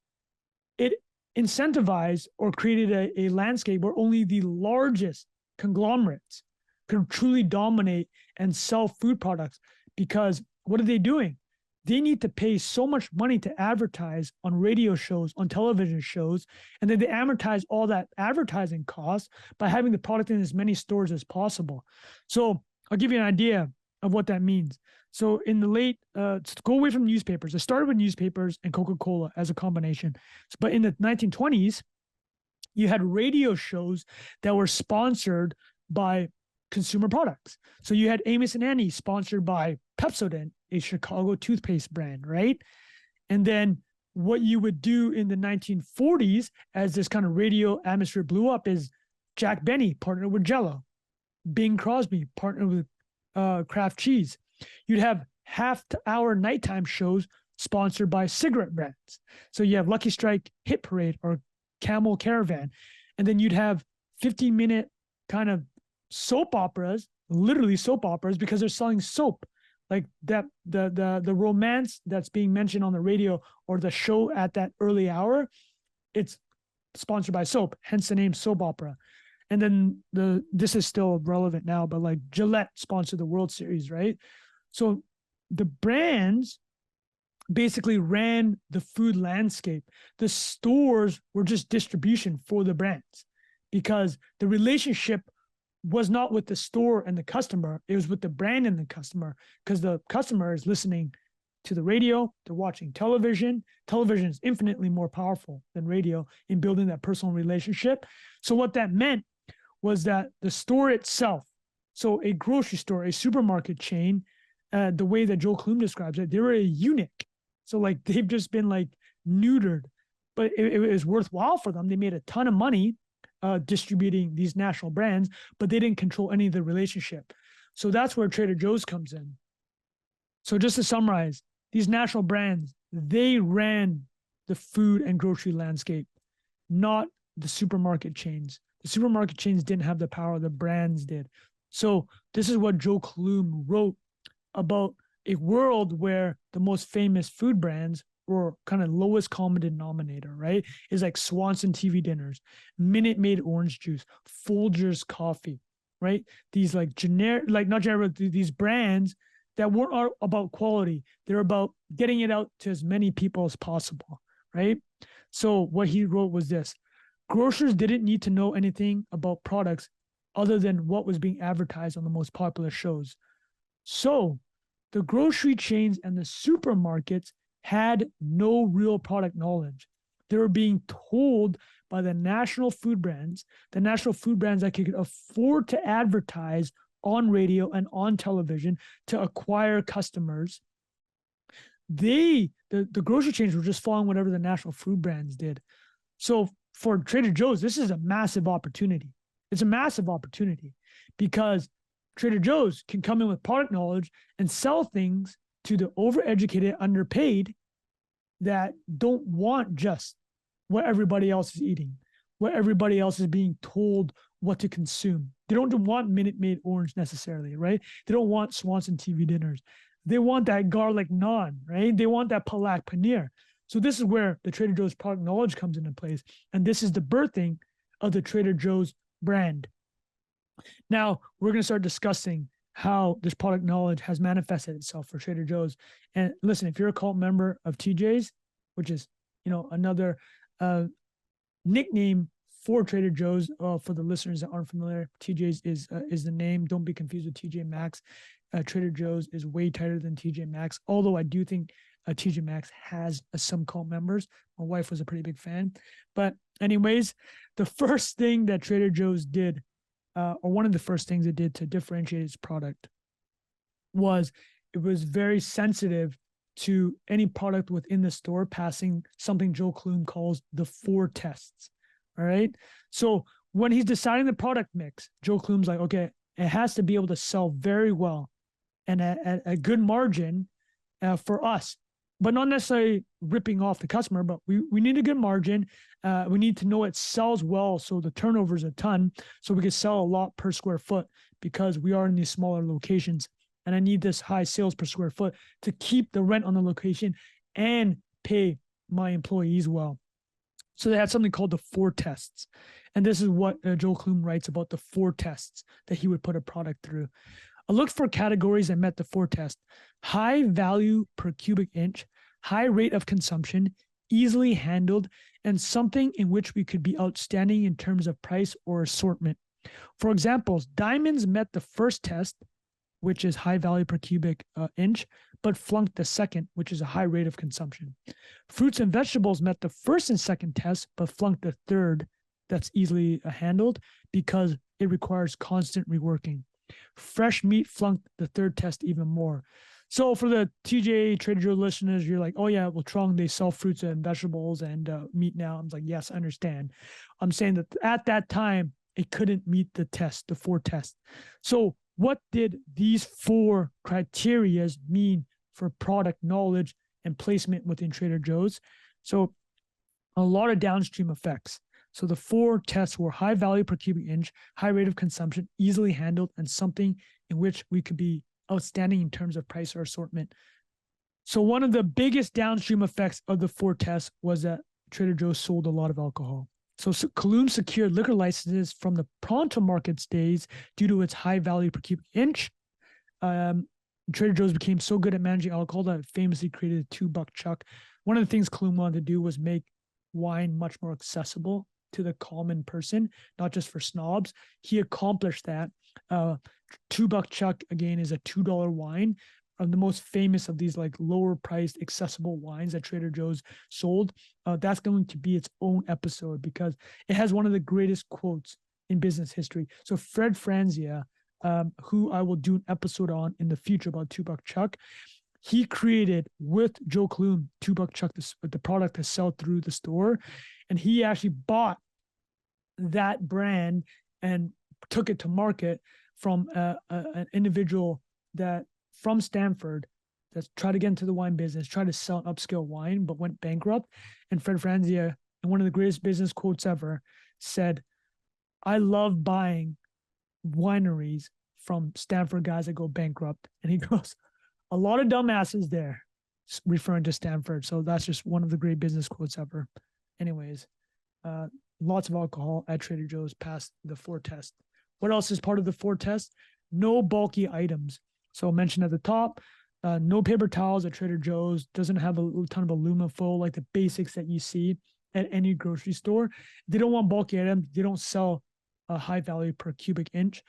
it incentivized or created a landscape where only the largest conglomerates could truly dominate and sell food products. Because what are they doing? They need to pay so much money to advertise on radio shows, on television shows, and then they amortize all that advertising cost by having the product in as many stores as possible. So I'll give you an idea of what that means. So in the late, to go away from newspapers, it started with newspapers and Coca-Cola as a combination. But in the 1920s, you had radio shows that were sponsored by consumer products. So you had Amos and Annie sponsored by Pepsodent, a Chicago toothpaste brand, right? And then what you would do in the 1940s as this kind of radio atmosphere blew up is Jack Benny partnered with Jell-O, Bing Crosby partnered with Kraft Cheese. You'd have half-hour nighttime shows sponsored by cigarette brands. So you have Lucky Strike Hit Parade or Camel Caravan. And then you'd have 15-minute kind of soap operas, literally soap operas, because they're selling soap. Like that, the romance that's being mentioned on the radio or the show at that early hour, it's sponsored by soap, hence the name soap opera. And then this is still relevant now, but like Gillette sponsored the World Series, right? So the brands basically ran the food landscape. The stores were just distribution for the brands, because the relationship was not with the store and the customer. It was with the brand and the customer, because the customer is listening to the radio, they're watching television. Television is infinitely more powerful than radio in building that personal relationship. So what that meant was that the store itself, so a grocery store, a supermarket chain, the way that Joe Coulombe describes it, they were a eunuch. So like they've just been like neutered, but it was worthwhile for them. They made a ton of money distributing these national brands, but they didn't control any of the relationship. So that's where Trader Joe's comes in. So just to summarize, these national brands, they ran the food and grocery landscape, not the supermarket chains. The supermarket chains didn't have the power, the brands did. So this is what Joe Coulombe wrote about a world where the most famous food brands or kind of lowest common denominator, right, is like Swanson TV dinners, Minute Maid orange juice, Folgers coffee, right? These like generic, like not generic, these brands that weren't about quality. They're about getting it out to as many people as possible, right? So what he wrote was this: grocers didn't need to know anything about products other than what was being advertised on the most popular shows. So the grocery chains and the supermarkets had no real product knowledge. They were being told by the national food brands that could afford to advertise on radio and on television to acquire customers. The grocery chains were just following whatever the national food brands did. So for Trader Joe's, this is a massive opportunity. It's a massive opportunity because Trader Joe's can come in with product knowledge and sell things to the overeducated, underpaid that don't want just what everybody else is eating, what everybody else is being told what to consume. They don't want Minute Maid orange necessarily, right? They don't want Swanson TV dinners. They want that garlic naan, right? They want that palak paneer. So this is where the Trader Joe's product knowledge comes into place. And this is the birthing of the Trader Joe's brand. Now, we're going to start discussing how this product knowledge has manifested itself for Trader Joe's. And listen, if you're a cult member of TJ's, which is, another nickname for Trader Joe's, for the listeners that aren't familiar, TJ's is the name. Don't be confused with TJ Maxx. Trader Joe's is way tighter than TJ Maxx, although I do think TJ Maxx has some cult members. My wife was a pretty big fan. But anyways, the first thing that Trader Joe's did, or one of the first things it did to differentiate its product, was it was very sensitive to any product within the store passing something Joe Coulombe calls the 4 tests. All right. So when he's deciding the product mix, Joe Coulombe's like, okay, it has to be able to sell very well and at a good margin for us, but not necessarily ripping off the customer, but we need a good margin. We need to know it sells well, so the turnover is a ton, so we can sell a lot per square foot because we are in these smaller locations. And I need this high sales per square foot to keep the rent on the location and pay my employees well. So they had something called the 4 tests. And this is what Joe Coulombe writes about the 4 tests that he would put a product through. I looked for categories that met the 4 tests: high value per cubic inch, high rate of consumption, easily handled, and something in which we could be outstanding in terms of price or assortment. For examples, diamonds met the first test, which is high value per cubic inch, but flunked the second, which is a high rate of consumption. Fruits and vegetables met the first and second test, but flunked the third, that's easily handled, because it requires constant reworking. Fresh meat flunked the third test even more. So for the TJ Trader Joe listeners, you're like, oh yeah, well, Trong, they sell fruits and vegetables and meat now. I'm like, yes, I understand. I'm saying that at that time, it couldn't meet the test, the 4 tests. So what did these 4 criteria mean for product knowledge and placement within Trader Joe's? So a lot of downstream effects. So the 4 tests were high value per cubic inch, high rate of consumption, easily handled, and something in which we could be outstanding in terms of price or assortment. So one of the biggest downstream effects of the 4 tests was that Trader Joe's sold a lot of alcohol. So Coulombe secured liquor licenses from the Pronto markets days due to its high value per cubic inch. Trader Joe's became so good at managing alcohol that it famously created a $2 chuck. One of the things Coulombe wanted to do was make wine much more accessible to the common person, not just for snobs. He accomplished that. $2 chuck, again, is a $2 wine. The most famous of these like lower priced accessible wines that Trader Joe's sold. That's going to be its own episode because it has one of the greatest quotes in business history. So Fred Franzia, who I will do an episode on in the future about $2 chuck, he created with Joe Coulombe $2 chuck, the product to sell through the store. And he actually bought that brand and took it to market from an individual that from Stanford that tried to get into the wine business, tried to sell an upscale wine, but went bankrupt. And Fred Franzia, in one of the greatest business quotes ever, said, "I love buying wineries from Stanford guys that go bankrupt." And he goes, "A lot of dumbasses there," referring to Stanford. So that's just one of the great business quotes ever. Anyways, lots of alcohol at Trader Joe's past the 4 test. What else is part of the 4 test? No bulky items. So I mentioned at the top, no paper towels at Trader Joe's, doesn't have a ton of aluminum foil, like the basics that you see at any grocery store. They don't want bulky items. They don't sell a high value per cubic inch.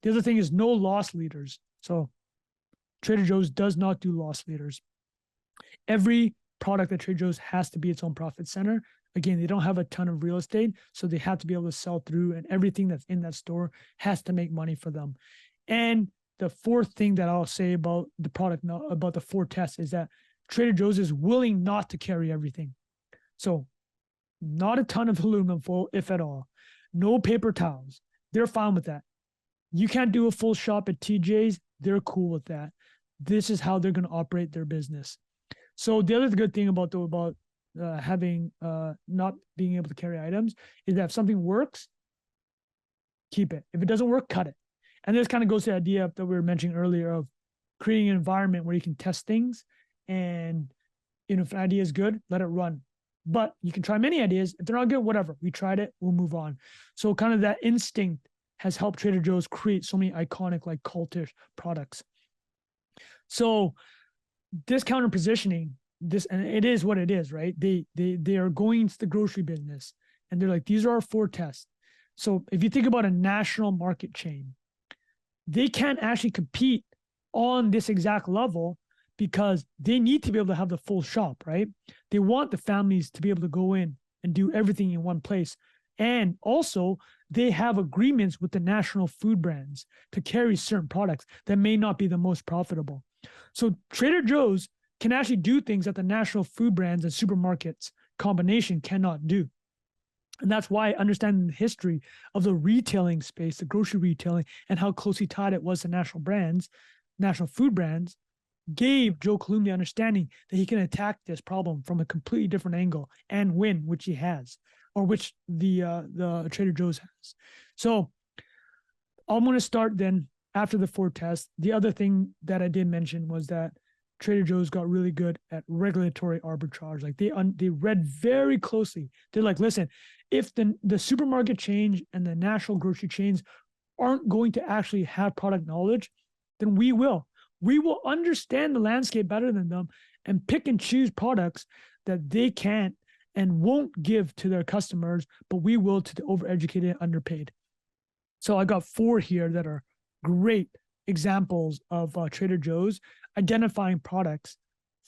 The other thing is no loss leaders. So Trader Joe's does not do loss leaders. Every product at Trader Joe's has to be its own profit center. Again, they don't have a ton of real estate, so they have to be able to sell through, and everything that's in that store has to make money for them. And the 4th thing that I'll say about the product, about the 4 tests, is that Trader Joe's is willing not to carry everything. So not a ton of aluminum foil, if at all. No paper towels. They're fine with that. You can't do a full shop at TJ's. They're cool with that. This is how they're going to operate their business. So the other good thing about having not being able to carry items is that if something works, keep it. If it doesn't work, cut it. And this kind of goes to the idea that we were mentioning earlier of creating an environment where you can test things, and if an idea is good, let it run. But you can try many ideas. If they're not good, whatever. We tried it, we'll move on. So kind of that instinct has helped Trader Joe's create so many iconic, like cultish products. So discounter positioning, and it is what it is, right? They are going into the grocery business, and they're like, these are our 4 tests. So if you think about a national market chain, they can't actually compete on this exact level because they need to be able to have the full shop, right? They want the families to be able to go in and do everything in one place. And also, they have agreements with the national food brands to carry certain products that may not be the most profitable. So Trader Joe's can actually do things that the national food brands and supermarkets combination cannot do. And that's why understanding the history of the retailing space, the grocery retailing, and how closely tied it was to national brands, national food brands, gave Joe Coulombe the understanding that he can attack this problem from a completely different angle and win, which he has, or which the Trader Joe's has. So I'm going to start then after the 4 tests. The other thing that I did mention was that Trader Joe's got really good at regulatory arbitrage. Like they read very closely. They're like, listen, if the supermarket chains and the national grocery chains aren't going to actually have product knowledge, then we will. We will understand the landscape better than them and pick and choose products that they can't and won't give to their customers, but we will to the overeducated and underpaid. So I got 4 here that are great examples of Trader Joe's identifying products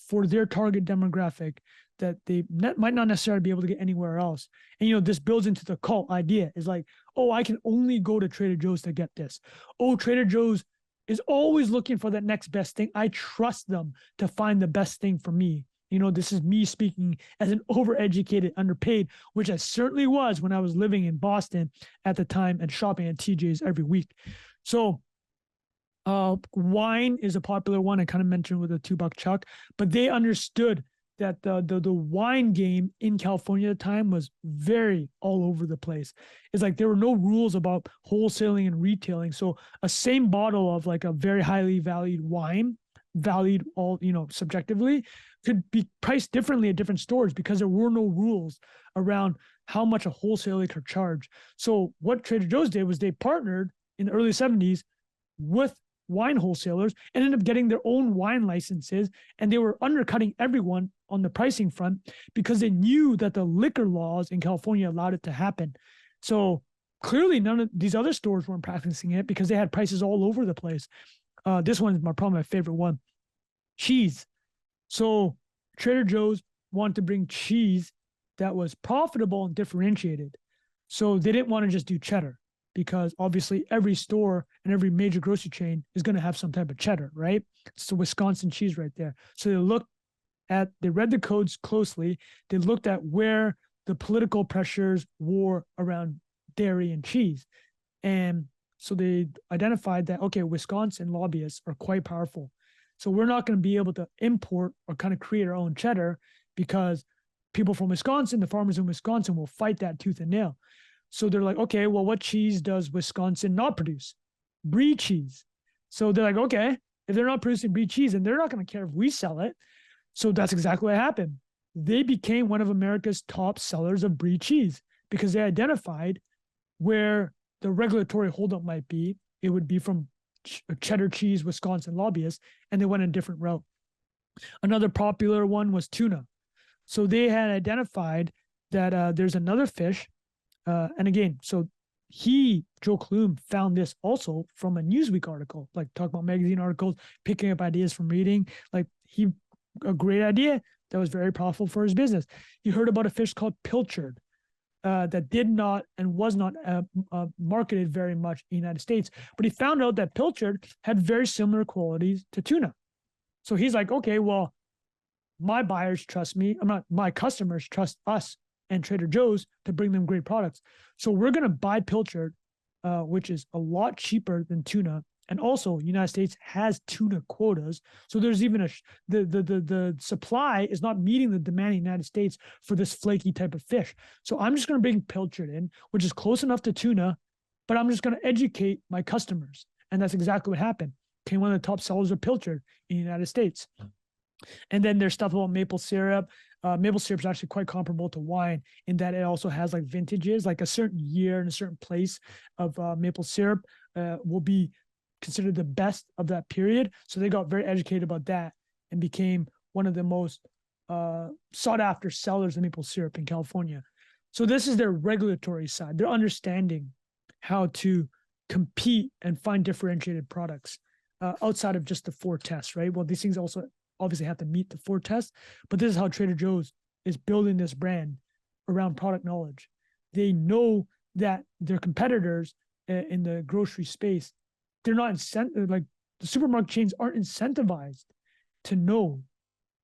for their target demographic that they might not necessarily be able to get anywhere else. And, this builds into the cult idea. Is like, oh, I can only go to Trader Joe's to get this. Oh, Trader Joe's is always looking for that next best thing. I trust them to find the best thing for me. This is me speaking as an overeducated, underpaid, which I certainly was when I was living in Boston at the time and shopping at TJ's every week. So wine is a popular one. I kind of mentioned with a $2 chuck, but they understood that the wine game in California at the time was very all over the place. It's like there were no rules about wholesaling and retailing. So a same bottle of like a very highly valued wine, valued all, subjectively, could be priced differently at different stores because there were no rules around how much a wholesaler could charge. So what Trader Joe's did was they partnered in the early 70s with wine wholesalers and ended up getting their own wine licenses, and they were undercutting everyone on the pricing front because they knew that the liquor laws in California allowed it to happen. So clearly none of these other stores weren't practicing it because they had prices all over the place. This one's probably my favorite one. Cheese. So Trader Joe's wanted to bring cheese that was profitable and differentiated. So they didn't want to just do cheddar, because obviously every store and every major grocery chain is going to have some type of cheddar, right? It's the Wisconsin cheese right there. So they read the codes closely. They looked at where the political pressures were around dairy and cheese. And so they identified that, okay, Wisconsin lobbyists are quite powerful. So we're not going to be able to import or kind of create our own cheddar because people from Wisconsin, the farmers in Wisconsin, will fight that tooth and nail. So they're like, okay, well, what cheese does Wisconsin not produce? Brie cheese. So they're like, okay, if they're not producing brie cheese, and they're not going to care if we sell it. So that's exactly what happened. They became one of America's top sellers of brie cheese because they identified where the regulatory holdup might be. It would be from cheddar cheese Wisconsin lobbyists, and they went a different route. Another popular one was tuna. So they had identified that there's another fish. And again, so Joe Coulombe, found this also from a Newsweek article, like talk about magazine articles, picking up ideas from reading. Like a great idea that was very profitable for his business. He heard about a fish called pilchard that did not and was not marketed very much in the United States. But he found out that pilchard had very similar qualities to tuna. So he's like, okay, well, my buyers trust me. My customers trust us and Trader Joe's to bring them great products. So we're going to buy pilchard, which is a lot cheaper than tuna. And also, United States has tuna quotas. So there's even the supply is not meeting the demand in the United States for this flaky type of fish. So I'm just going to bring pilchard in, which is close enough to tuna, but I'm just going to educate my customers. And that's exactly what happened. Became one of the top sellers of pilchard in the United States. And then there's stuff about maple syrup. Maple syrup is actually quite comparable to wine in that it also has like vintages, like a certain year and a certain place of maple syrup will be considered the best of that period. So they got very educated about that and became one of the most sought after sellers of maple syrup in California. So this is their regulatory side. They're understanding how to compete and find differentiated products outside of just the 4 tests, right? Well, these things also obviously have to meet the 4 tests, but this is how Trader Joe's is building this brand around product knowledge. They know that their competitors in the grocery space, they're not like the supermarket chains aren't incentivized to know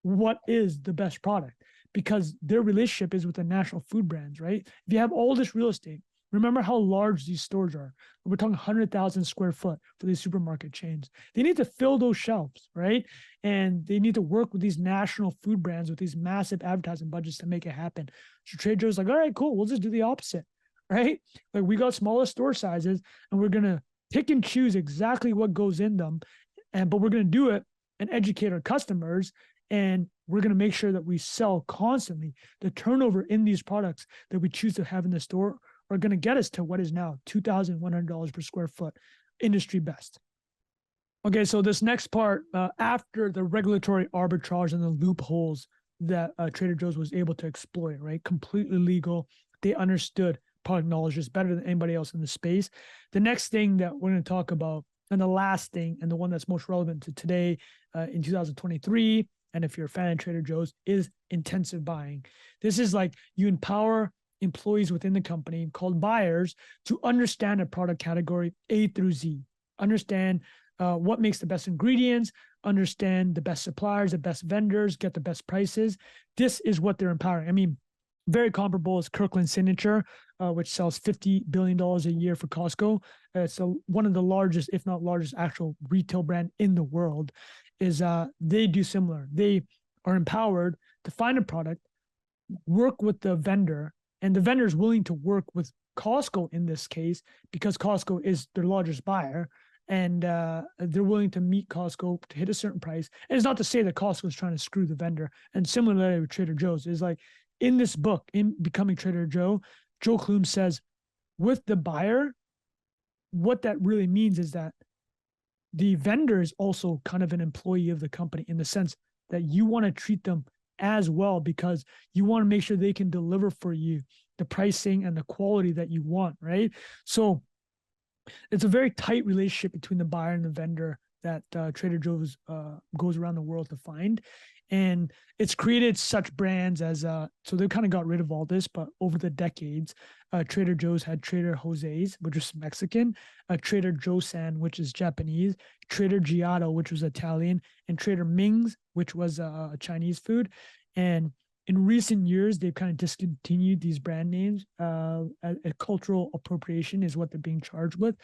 what is the best product because their relationship is with the national food brands, right? If you have all this real estate, remember how large these stores are. We're talking 100,000 square foot for these supermarket chains. They need to fill those shelves, right? And they need to work with these national food brands with these massive advertising budgets to make it happen. So Trader Joe's like, all right, cool. We'll just do the opposite, right? Like we got smaller store sizes and we're going to pick and choose exactly what goes in them. But we're going to do it and educate our customers. And we're going to make sure that we sell constantly. The turnover in these products that we choose to have in the store are going to get us to what is now $2,100 per square foot, industry best. Okay, so this next part, after the regulatory arbitrage and the loopholes that Trader Joe's was able to exploit, right? Completely legal. They understood product knowledge just better than anybody else in the space. The next thing that we're going to talk about, and the last thing, and the one that's most relevant to today in 2023, and if you're a fan of Trader Joe's, is intensive buying. This is like you empower employees within the company called buyers to understand a product category A through Z, understand what makes the best ingredients, understand the best suppliers, the best vendors, get the best prices. This is what they're empowering. I mean, very comparable is Kirkland Signature, which sells $50 billion a year for Costco. It's one of the largest, if not largest, actual retail brand in the world. They do similar. They are empowered to find a product, work with the vendor, and the vendor is willing to work with Costco in this case because Costco is their largest buyer, and they're willing to meet Costco to hit a certain price. And it's not to say that Costco is trying to screw the vendor. And similarly with Trader Joe's, is like in this book, in Becoming Trader Joe, Joe Coulombe says with the buyer, what that really means is that the vendor is also kind of an employee of the company in the sense that you want to treat them as well because you want to make sure they can deliver for you the pricing and the quality that you want, right? So it's a very tight relationship between the buyer and the vendor that Trader Joe's goes around the world to find. And it's created such brands as, so they kind of got rid of all this, but over the decades, Trader Joe's had Trader Jose's, which was Mexican, Trader Joe-san, which is Japanese, Trader Giotto, which was Italian, and Trader Ming's, which was Chinese food. And in recent years, they've kind of discontinued these brand names. A cultural appropriation is what they're being charged with.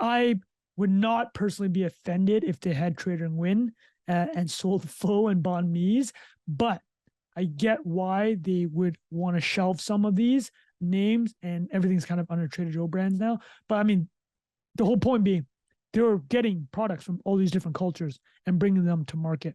I would not personally be offended if they had Trader Nguyen and sold pho and banh mi's, but I get why they would want to shelve some of these names, and everything's kind of under Trader Joe brands now. But I mean, the whole point being, they're getting products from all these different cultures and bringing them to market.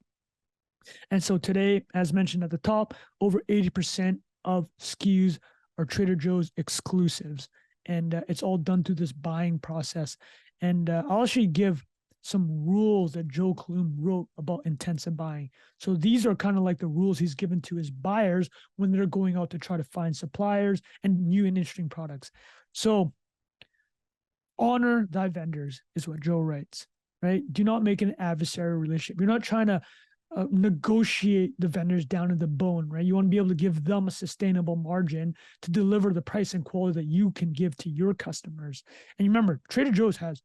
And so today, as mentioned at the top, over 80% of SKUs are Trader Joe's exclusives. And it's all done through this buying process. And I'll actually give some rules that Joe Coulombe wrote about intensive buying. So these are kind of like the rules he's given to his buyers when they're going out to try to find suppliers and new and interesting products. So honor thy vendors is what Joe writes, right? Do not make an adversarial relationship. You're not trying to negotiate the vendors down to the bone, right? You want to be able to give them a sustainable margin to deliver the price and quality that you can give to your customers. And remember, Trader Joe's has,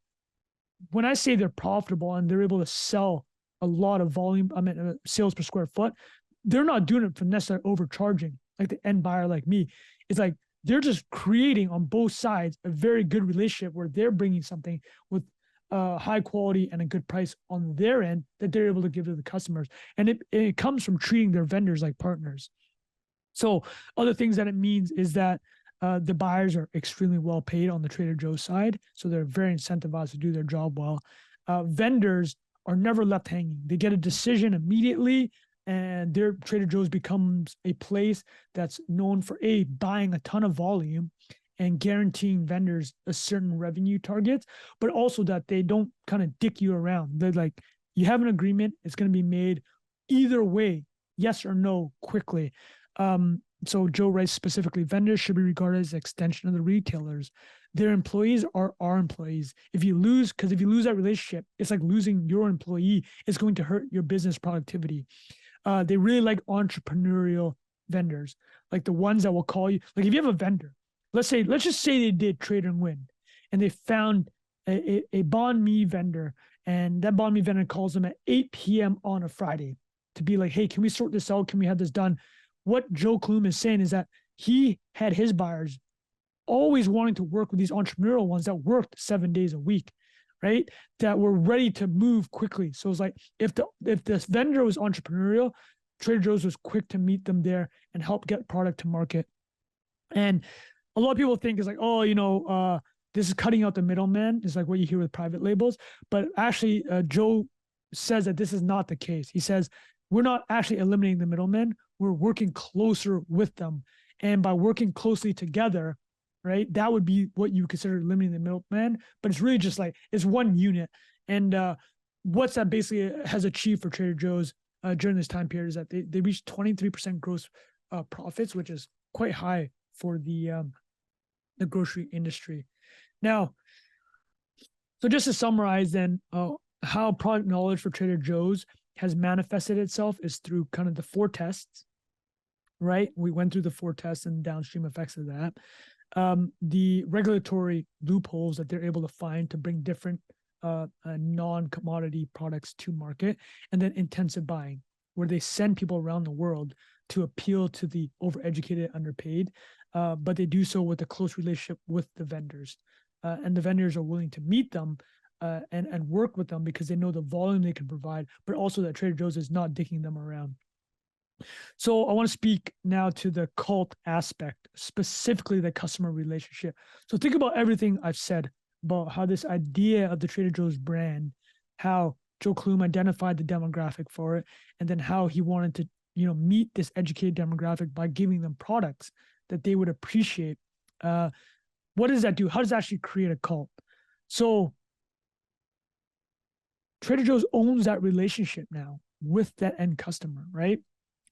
when I say they're profitable and they're able to sell a lot of volume, sales per square foot, they're not doing it for necessarily overcharging like the end buyer like me. It's like they're just creating on both sides a very good relationship where they're bringing something with high quality and a good price on their end that they're able to give to the customers. And it comes from treating their vendors like partners. So other things that it means is that the buyers are extremely well paid on the Trader Joe's side. So they're very incentivized to do their job well. Vendors are never left hanging. They get a decision immediately, and their Trader Joe's becomes a place that's known for buying a ton of volume and guaranteeing vendors a certain revenue targets, but also that they don't kind of dick you around. They're like, you have an agreement, it's going to be made either way, yes or no, quickly. So Joe writes specifically, vendors should be regarded as an extension of the retailers. Their employees are our employees. If you lose that relationship, it's like losing your employee. It's going to hurt your business productivity. They really like entrepreneurial vendors, like the ones that will call you. Like if you have a vendor, let's just say they did Trader Nguyen and they found a banh mi vendor, and that banh mi vendor calls them at 8 p.m. on a Friday to be like, hey, can we sort this out? Can we have this done? What Joe Coulombe is saying is that he had his buyers always wanting to work with these entrepreneurial ones that worked 7 days a week, right? That were ready to move quickly. So it's like if this vendor was entrepreneurial, Trader Joe's was quick to meet them there and help get product to market. And a lot of people think it's like, oh, this is cutting out the middleman. It's like what you hear with private labels. But actually, Joe says that this is not the case. He says, we're not actually eliminating the middleman. We're working closer with them. And by working closely together, right, that would be what you consider eliminating the middleman. But it's really just like, it's one unit. And what's that basically has achieved for Trader Joe's during this time period is that they reached 23% gross profits, which is quite high for the grocery industry. Now, so just to summarize then, how product knowledge for Trader Joe's has manifested itself is through kind of the 4 tests, right? We went through the 4 tests and downstream effects of that. The regulatory loopholes that they're able to find to bring different non-commodity products to market, and then intensive buying, where they send people around the world to appeal to the overeducated, underpaid, but they do so with a close relationship with the vendors. And the vendors are willing to meet them and work with them because they know the volume they can provide, but also that Trader Joe's is not dicking them around. So I want to speak now to the cult aspect, specifically the customer relationship. So think about everything I've said about how this idea of the Trader Joe's brand, how Joe Coulombe identified the demographic for it, and then how he wanted to, meet this educated demographic by giving them products that they would appreciate. What does that do? How does that actually create a cult? So Trader Joe's owns that relationship now with that end customer, right?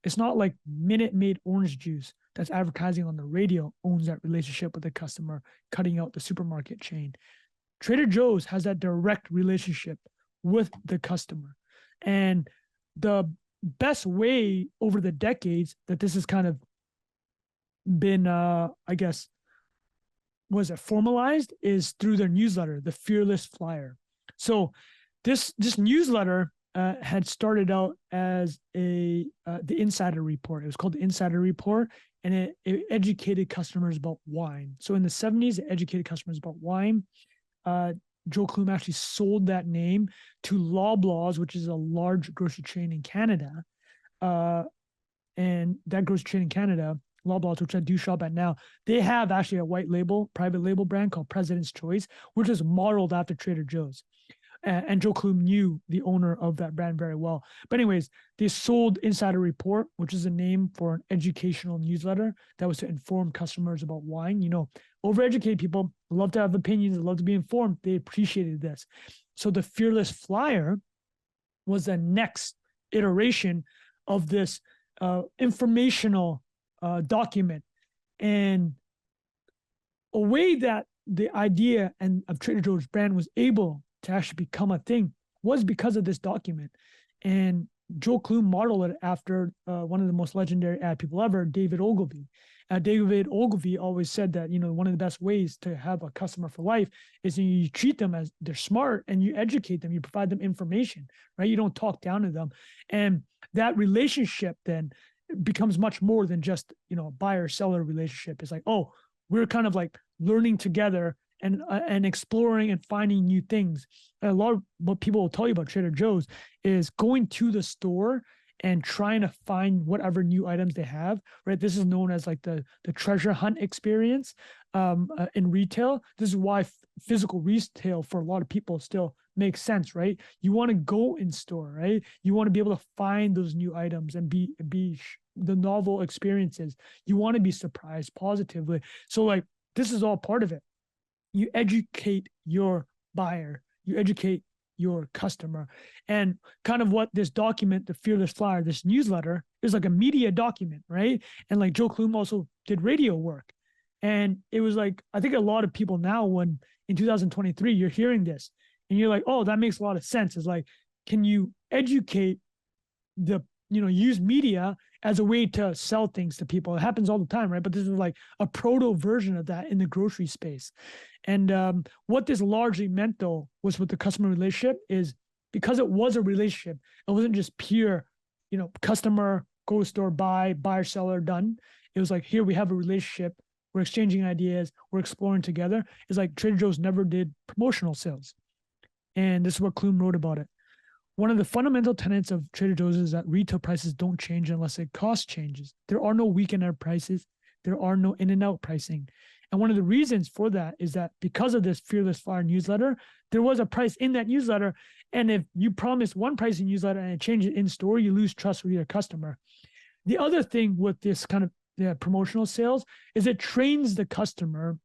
It's not like Minute Maid orange juice that's advertising on the radio owns that relationship with the customer, cutting out the supermarket chain. Trader Joe's has that direct relationship with the customer. And the best way over the decades that this has kind of been, was it formalized is through their newsletter, the Fearless Flyer. So this newsletter had started out as the Insider Report. It was called the Insider Report, and it educated customers about wine. So in the 70s, it educated customers about wine. Joe Coulombe actually sold that name to Loblaws, which is a large grocery chain in Canada. And that grocery chain in Canada, Loblaws, which I do shop at now, they have actually a white label, private label brand called President's Choice, which is modeled after Trader Joe's. And Joe Coulombe knew the owner of that brand very well. But anyways, they sold Insider Report, which is a name for an educational newsletter that was to inform customers about wine. Overeducated people love to have opinions, love to be informed. They appreciated this. So the Fearless Flyer was the next iteration of this informational document. And a way that the idea of Trader Joe's brand was able to actually become a thing was because of this document. And Joe Coulombe modeled it after one of the most legendary ad people ever, David Ogilvy. David Ogilvy always said that, one of the best ways to have a customer for life is you treat them as they're smart and you educate them, you provide them information, right? You don't talk down to them. And that relationship then becomes much more than just, a buyer-seller relationship. It's like, oh, we're kind of like learning together and exploring and finding new things. And a lot of what people will tell you about Trader Joe's is going to the store and trying to find whatever new items they have, right? This is known as like the treasure hunt experience in retail. This is why physical retail for a lot of people still makes sense, right? You want to go in store, right? You want to be able to find those new items and be the novel experiences. You want to be surprised positively. So like, this is all part of it. You educate your buyer, you educate your customer. And kind of what this document, the Fearless Flyer, this newsletter, is like a media document, right? And like Joe Coulombe also did radio work. And it was like, I think a lot of people now, when in 2023, you're hearing this and you're like, oh, that makes a lot of sense. It's like, can you educate use media as a way to sell things to people? It happens all the time, right? But this is like a proto version of that in the grocery space. And what this largely meant, though, was with the customer relationship is because it was a relationship, it wasn't just pure, customer, go to store, buyer, seller, done. It was like, here we have a relationship. We're exchanging ideas. We're exploring together. It's like Trader Joe's never did promotional sales. And this is what Coulombe wrote about it. One of the fundamental tenets of Trader Joe's is that retail prices don't change unless the cost changes. There are no weekend prices. There are no in and out pricing. And one of the reasons for that is that because of this Fearless Flyer newsletter, there was a price in that newsletter. And if you promise one price in newsletter and it changes in store, you lose trust with your customer. The other thing with this kind of promotional sales is it trains the customer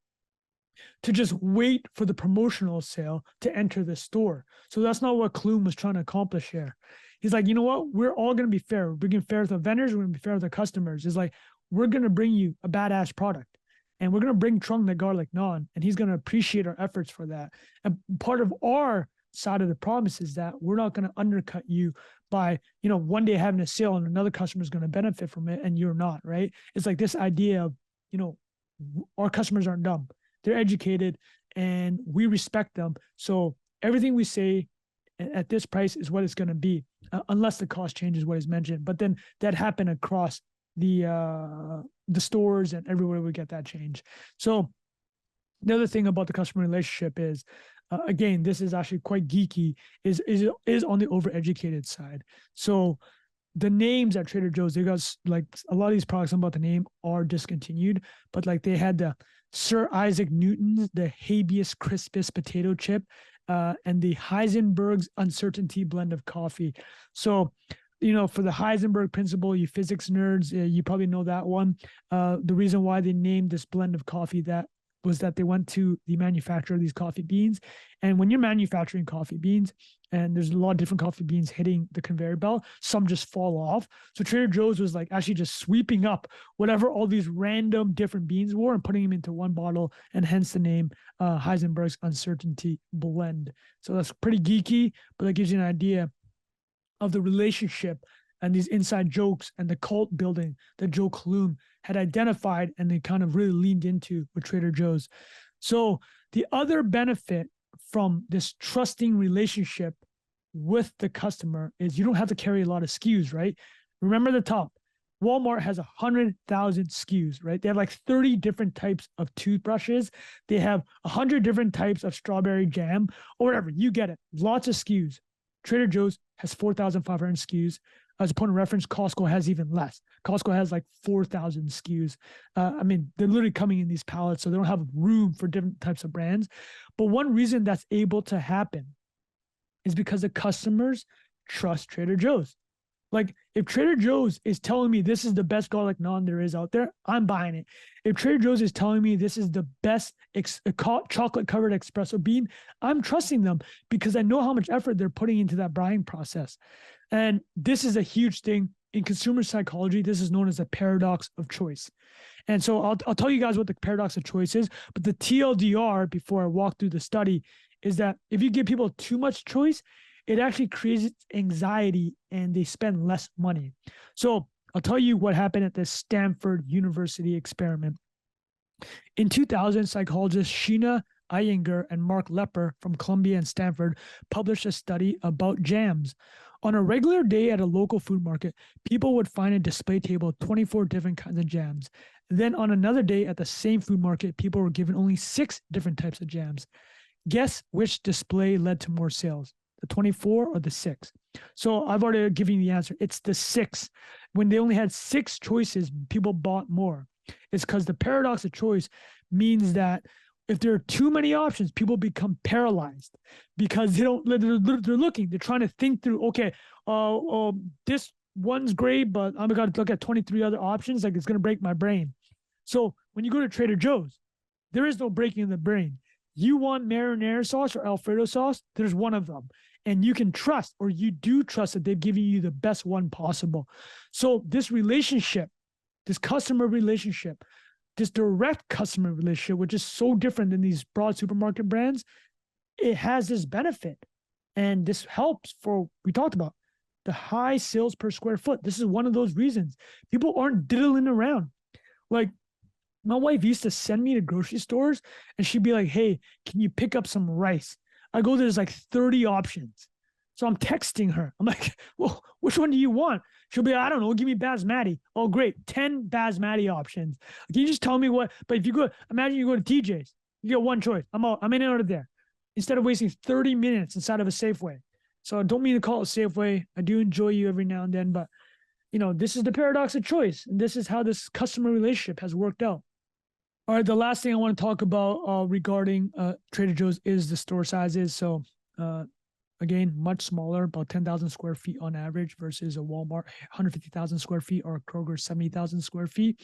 to just wait for the promotional sale to enter the store. So that's not what Coulombe was trying to accomplish here. He's like, you know what? We're all going to be fair. We're being fair with the vendors. We're going to be fair with the customers. It's like, we're going to bring you a badass product. And we're going to bring Trung the garlic naan, and he's going to appreciate our efforts for that. And part of our side of the promise is that we're not going to undercut you by, one day having a sale and another customer is going to benefit from it and you're not, right? It's like this idea of, our customers aren't dumb. They're educated and we respect them. So everything we say at this price is what it's going to be, unless the cost changes what is mentioned. But then that happened across the stores and everywhere we get that change. So the other thing about the customer relationship is, again, this is actually quite geeky, is on the overeducated side. So the names at Trader Joe's, they got like a lot of these products I'm about to name are discontinued, but like they had the Sir Isaac Newton's, the Habeas Crispus potato chip, and the Heisenberg's uncertainty blend of coffee. So, for the Heisenberg principle, you physics nerds, you probably know that one. The reason why they named this blend of coffee that was that they went to the manufacturer of these coffee beans. And when you're manufacturing coffee beans, and there's a lot of different coffee beans hitting the conveyor belt, some just fall off. So Trader Joe's was like actually just sweeping up whatever all these random different beans were and putting them into one bottle, and hence the name Heisenberg's Uncertainty Blend. So that's pretty geeky, but that gives you an idea of the relationship and these inside jokes and the cult building that Joe Coulombe had identified and they kind of really leaned into with Trader Joe's. So the other benefit from this trusting relationship with the customer is you don't have to carry a lot of SKUs, right? Remember the top. Walmart has 100,000 SKUs, right? They have like 30 different types of toothbrushes. They have 100 different types of strawberry jam or whatever. You get it. Lots of SKUs. Trader Joe's has 4,500 SKUs. As a point of reference, Costco has even less. Costco has like 4,000 SKUs. They're literally coming in these pallets, so they don't have room for different types of brands. But one reason that's able to happen is because the customers trust Trader Joe's. Like if Trader Joe's is telling me this is the best garlic naan there is out there, I'm buying it. If Trader Joe's is telling me this is the best chocolate covered espresso bean, I'm trusting them because I know how much effort they're putting into that brine process. And this is a huge thing in consumer psychology. This is known as the paradox of choice. And so I'll tell you guys what the paradox of choice is, but the TLDR before I walk through the study is that if you give people too much choice, it actually creates anxiety and they spend less money. So I'll tell you what happened at the Stanford University experiment. In 2000, psychologists Sheena Iyengar and Mark Lepper from Columbia and Stanford published a study about jams. On a regular day at a local food market, people would find a display table of 24 different kinds of jams. Then on another day at the same food market, people were given only 6 different types of jams. Guess which display led to more sales? The 24 or the 6? So I've already given you the answer. It's the 6. When they only had 6 choices, people bought more. It's because the paradox of choice means that if there are too many options, people become paralyzed because they're looking, they're trying to think through, okay, this one's great, but I'm going to look at 23 other options. Like it's going to break my brain. So when you go to Trader Joe's, there is no breaking the brain. You want marinara sauce or Alfredo sauce, there's one of them. And you can trust, or you do trust that they've given you the best one possible. So this relationship, this customer relationship, this direct customer relationship, which is so different than these broad supermarket brands, it has this benefit. And this helps for, we talked about, the high sales per square foot. This is one of those reasons. People aren't diddling around. Like, my wife used to send me to grocery stores and she'd be like, hey, can you pick up some rice? I go, there's like 30 options. So I'm texting her. I'm like, well, which one do you want? She'll be like, I don't know. Give me basmati. Oh, great. 10 basmati options. Can you just tell me what? But if you go, imagine you go to TJ's, you get one choice. I'm out. I'm in and out of there. Instead of wasting 30 minutes inside of a Safeway. So I don't mean to call it Safeway. I do enjoy you every now and then, but this is the paradox of choice. And this is how this customer relationship has worked out. All right, the last thing I want to talk about regarding Trader Joe's is the store sizes. So, again, much smaller, about 10,000 square feet on average versus a Walmart, 150,000 square feet, or a Kroger, 70,000 square feet.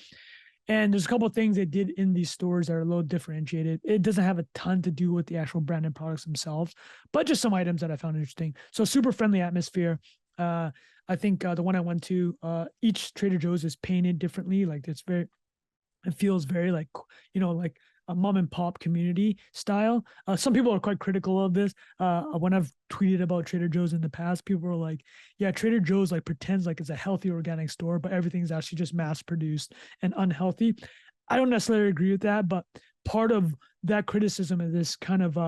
And there's a couple of things they did in these stores that are a little differentiated. It doesn't have a ton to do with the actual branded products themselves, but just some items that I found interesting. So super friendly atmosphere. I think the one I went to, each Trader Joe's is painted differently. Like it feels very like a mom and pop community style. Some people are quite critical of this. When I've tweeted about Trader Joe's in the past, people are like, yeah, Trader Joe's like pretends like it's a healthy organic store, but everything's actually just mass produced and unhealthy. I don't necessarily agree with that, but part of that criticism is this kind of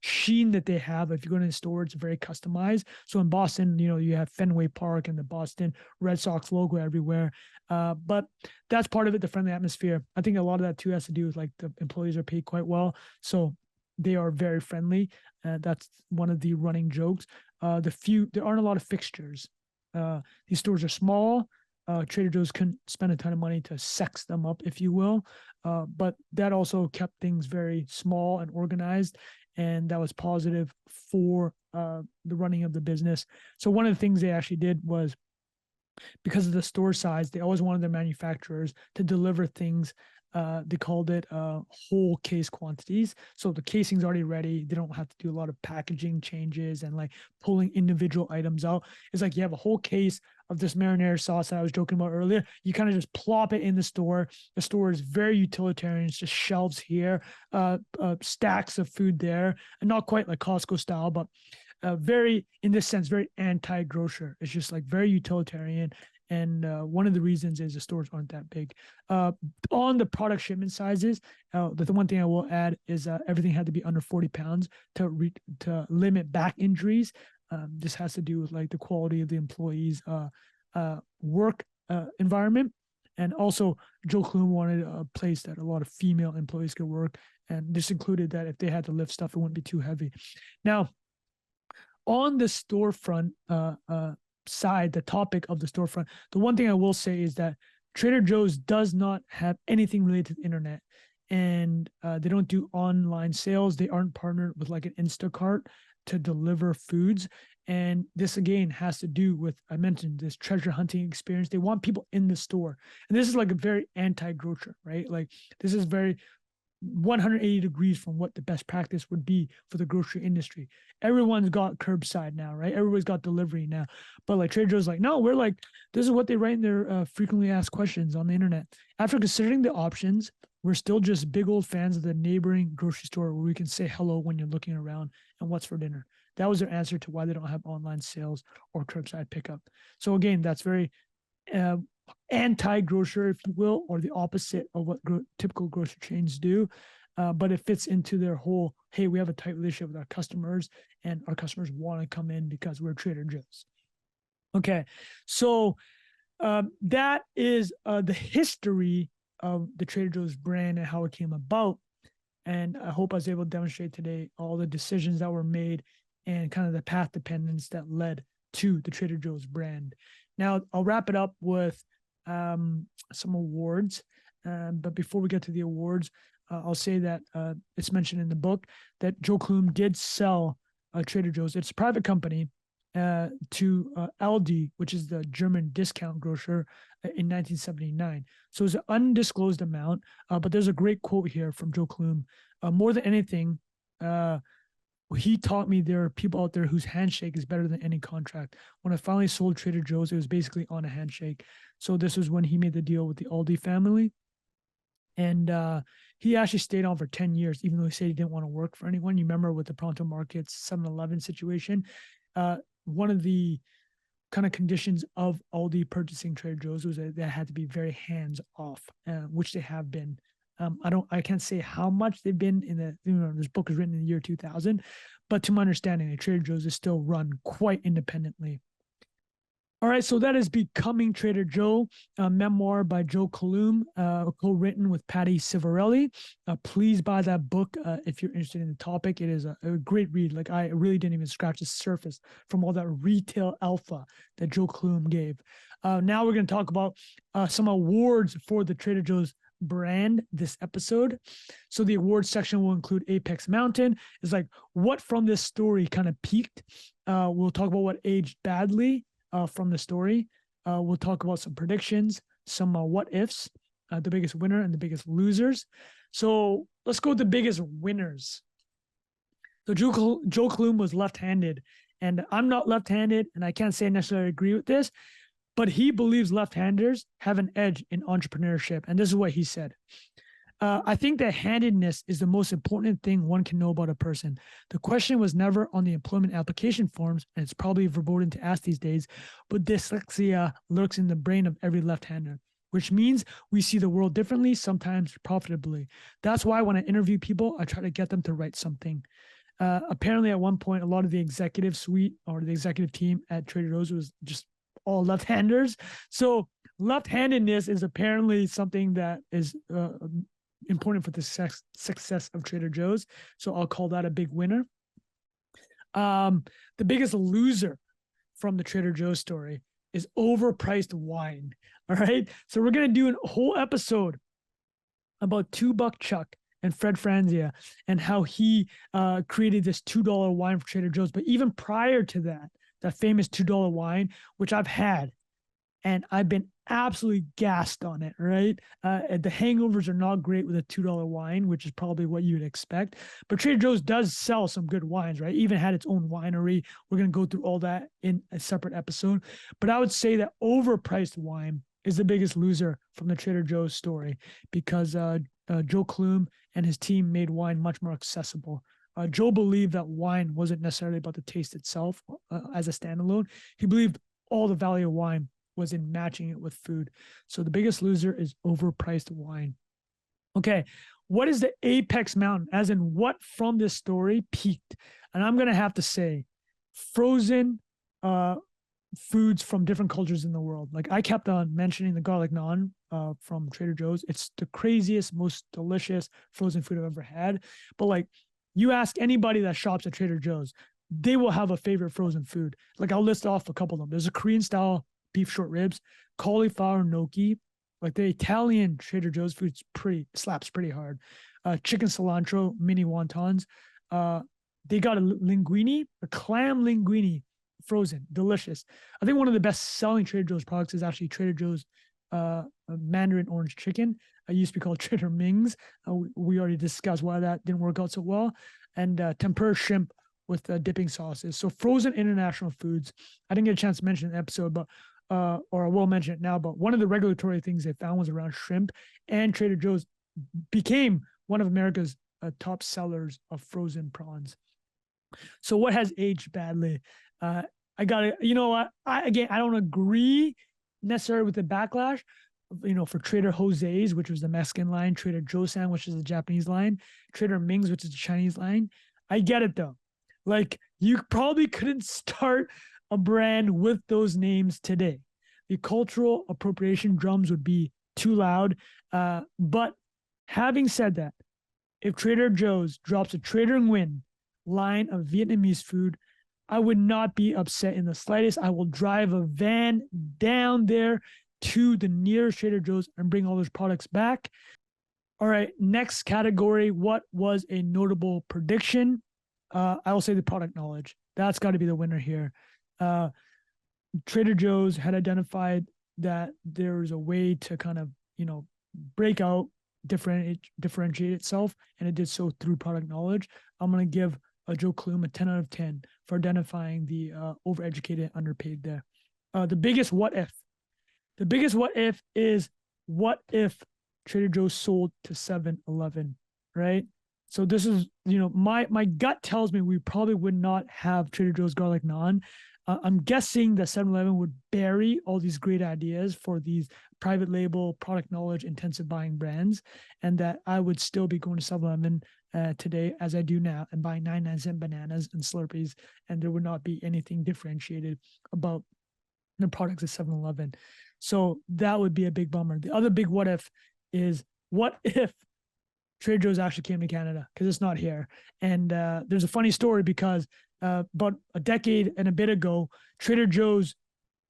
sheen that they have. If you go to the store, it's very customized. So in Boston, you have Fenway Park and the Boston Red Sox logo everywhere. But that's part of it, the friendly atmosphere. I think a lot of that too has to do with like the employees are paid quite well. So they are very friendly. That's one of the running jokes. There aren't a lot of fixtures. these stores are small. Trader Joe's couldn't spend a ton of money to sex them up, if you will. But that also kept things very small and organized. And that was positive for the running of the business. So one of the things they actually did was, because of the store size, they always wanted their manufacturers to deliver things. They called it whole case quantities. So the casing's already ready. They don't have to do a lot of packaging changes and like pulling individual items out. It's like you have a whole case of this marinara sauce that I was joking about earlier. You kind of just plop it in the store. The store is very utilitarian. It's just shelves here, stacks of food there, and not quite like Costco style, but very, in this sense, very anti-grocer. It's just like very utilitarian. And one of the reasons is the stores aren't that big. On the product shipment sizes, the one thing I will add is everything had to be under 40 pounds to limit back injuries. This has to do with like the quality of the employees' work environment. And also, Joe Coulombe wanted a place that a lot of female employees could work. And this included that if they had to lift stuff, it wouldn't be too heavy. Now, on the storefront side, the topic of the storefront, the one thing I will say is that Trader Joe's does not have anything related to the internet, and they don't do online sales. They aren't partnered with like an Instacart to deliver foods. And this again has to do with, I mentioned, this treasure hunting experience. They want people in the store. And this is like a very anti-grocer, right? Like this is very 180 degrees from what the best practice would be for the grocery industry. Everyone's got curbside now, right? Everybody's got delivery now. But like Trader Joe's like, no, we're like, this is what they write in their frequently asked questions on the internet. After considering the options, we're still just big old fans of the neighboring grocery store where we can say hello when you're looking around and what's for dinner. That was their answer to why they don't have online sales or curbside pickup. So again, that's very anti-grocer, if you will, or the opposite of what typical grocery chains do. But it fits into their whole, hey, we have a tight relationship with our customers and our customers want to come in because we're Trader Joe's. Okay, so that is the history of the Trader Joe's brand and how it came about. And I hope I was able to demonstrate today all the decisions that were made and kind of the path dependence that led to the Trader Joe's brand. Now, I'll wrap it up with some awards. But before we get to the awards, I'll say that it's mentioned in the book that Joe Coulombe did sell Trader Joe's. It's a private company to Aldi, which is the German discount grocer, in 1979. So it's an undisclosed amount, but there's a great quote here from Joe Coulombe. More than anything, he taught me there are people out there whose handshake is better than any contract. When I finally sold Trader Joe's, it was basically on a handshake. So this was when he made the deal with the Aldi family. And he actually stayed on for 10 years, even though he said he didn't want to work for anyone. You remember with the Pronto Markets 7-Eleven situation, one of the kind of conditions of Aldi purchasing Trader Joe's was that they had to be very hands off, which they have been. I can't say how much they've been in the, this book was written in the year 2000, but to my understanding, Trader Joe's is still run quite independently. All right, so that is Becoming Trader Joe, a memoir by Joe Coulombe, co-written with Patty Civarelli. Please buy that book if you're interested in the topic. It is a great read. Like I really didn't even scratch the surface from all that retail alpha that Joe Coulombe gave. Now we're going to talk about some awards for the Trader Joe's brand this episode. So the awards section will include Apex Mountain. It's like what from this story kind of peaked. We'll talk about what aged badly from the story. We'll talk about some predictions, some what ifs, the biggest winner and the biggest losers. So let's go with the biggest winners. So Joe Coulombe was left-handed, and I'm not left-handed, and I can't say I necessarily agree with this, but he believes left-handers have an edge in entrepreneurship. And this is what he said. I think that handedness is the most important thing one can know about a person. The question was never on the employment application forms, and it's probably verboten to ask these days, but dyslexia lurks in the brain of every left-hander, which means we see the world differently, sometimes profitably. That's why when I interview people, I try to get them to write something. Apparently, at one point, a lot of the executive suite or the executive team at Trader Joe's was just all left-handers. So left-handedness is apparently something that is important for the success of Trader Joe's. So I'll call that a big winner. The biggest loser from the Trader Joe's story is overpriced wine. All right. So we're going to do a whole episode about $2 Chuck and Fred Franzia and how he created this $2 wine for Trader Joe's. But even prior to that, that famous $2 wine, which I've had, and I've been absolutely gassed on it, right? The hangovers are not great with a $2 wine, which is probably what you'd expect. But Trader Joe's does sell some good wines, right? Even had its own winery. We're going to go through all that in a separate episode. But I would say that overpriced wine is the biggest loser from the Trader Joe's story because Joe Coulombe and his team made wine much more accessible. Joe believed that wine wasn't necessarily about the taste itself as a standalone. He believed all the value of wine was in matching it with food. So the biggest loser is overpriced wine. Okay, what is the apex mountain? As in what from this story peaked? And I'm going to have to say frozen foods from different cultures in the world. Like I kept on mentioning the garlic naan from Trader Joe's. It's the craziest, most delicious frozen food I've ever had. But like you ask anybody that shops at Trader Joe's, they will have a favorite frozen food. Like I'll list off a couple of them. There's a Korean style beef short ribs, cauliflower gnocchi. Like the Italian Trader Joe's food slaps pretty hard. Chicken cilantro mini wontons. They got a linguine, a clam linguine, frozen, delicious. I think one of the best selling Trader Joe's products is actually Trader Joe's Mandarin orange chicken. It used to be called Trader Ming's. We already discussed why that didn't work out so well. And tempura shrimp with dipping sauces. So frozen international foods. I didn't get a chance to mention in the episode, but or I will mention it now, but one of the regulatory things they found was around shrimp, and Trader Joe's became one of America's top sellers of frozen prawns. So what has aged badly? I got to, you know what? I don't agree necessarily with the backlash, for Trader Jose's, which was the Mexican line, Trader Joe's, which is the Japanese line, Trader Ming's, which is the Chinese line. I get it though. Like you probably couldn't start a brand with those names today. The cultural appropriation drums would be too loud. But having said that, if Trader Joe's drops a Trader Nguyen line of Vietnamese food, I would not be upset in the slightest. I will drive a van down there to the nearest Trader Joe's and bring all those products back. All right, next category. What was a notable prediction? I will say the product knowledge. That's got to be the winner here. Trader Joe's had identified that there's a way to kind of, break out, differentiate itself, and it did so through product knowledge. I'm going to give Joe Coulombe a 10 out of 10 for identifying the overeducated, underpaid there. The biggest what if is what if Trader Joe's sold to 7-Eleven, right? So this is, my gut tells me we probably would not have Trader Joe's garlic naan. I'm guessing that 7-Eleven would bury all these great ideas for these private label, product knowledge, intensive buying brands, and that I would still be going to 7-Eleven today as I do now and buying 99-cent bananas and Slurpees, and there would not be anything differentiated about the products at 7-Eleven. So that would be a big bummer. The other big what if is what if Trader Joe's actually came to Canada, because it's not here. And there's a funny story because about a decade and a bit ago, Trader Joe's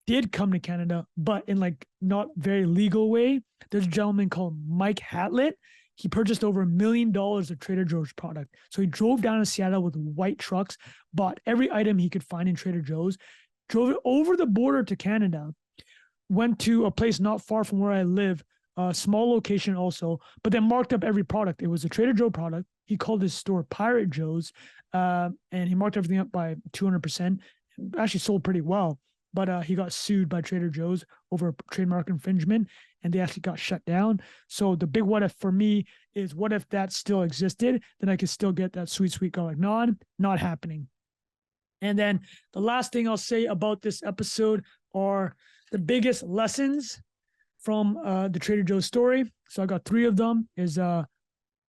did come to Canada, but in like not very legal way. There's a gentleman called Mike Hatlett. He purchased over $1 million of Trader Joe's product. So he drove down to Seattle with white trucks, bought every item he could find in Trader Joe's, drove it over the border to Canada, went to a place not far from where I live, a small location also, but then marked up every product. It was a Trader Joe product. He called his store Pirate Joe's, and he marked everything up by 200%. Actually sold pretty well, but he got sued by Trader Joe's over trademark infringement, and they actually got shut down. So the big what if for me is, what if that still existed? Then I could still get that sweet garlic naan. Not happening. And then the last thing I'll say about this episode are the biggest lessons from the Trader Joe's story. So I got 3 of them. Is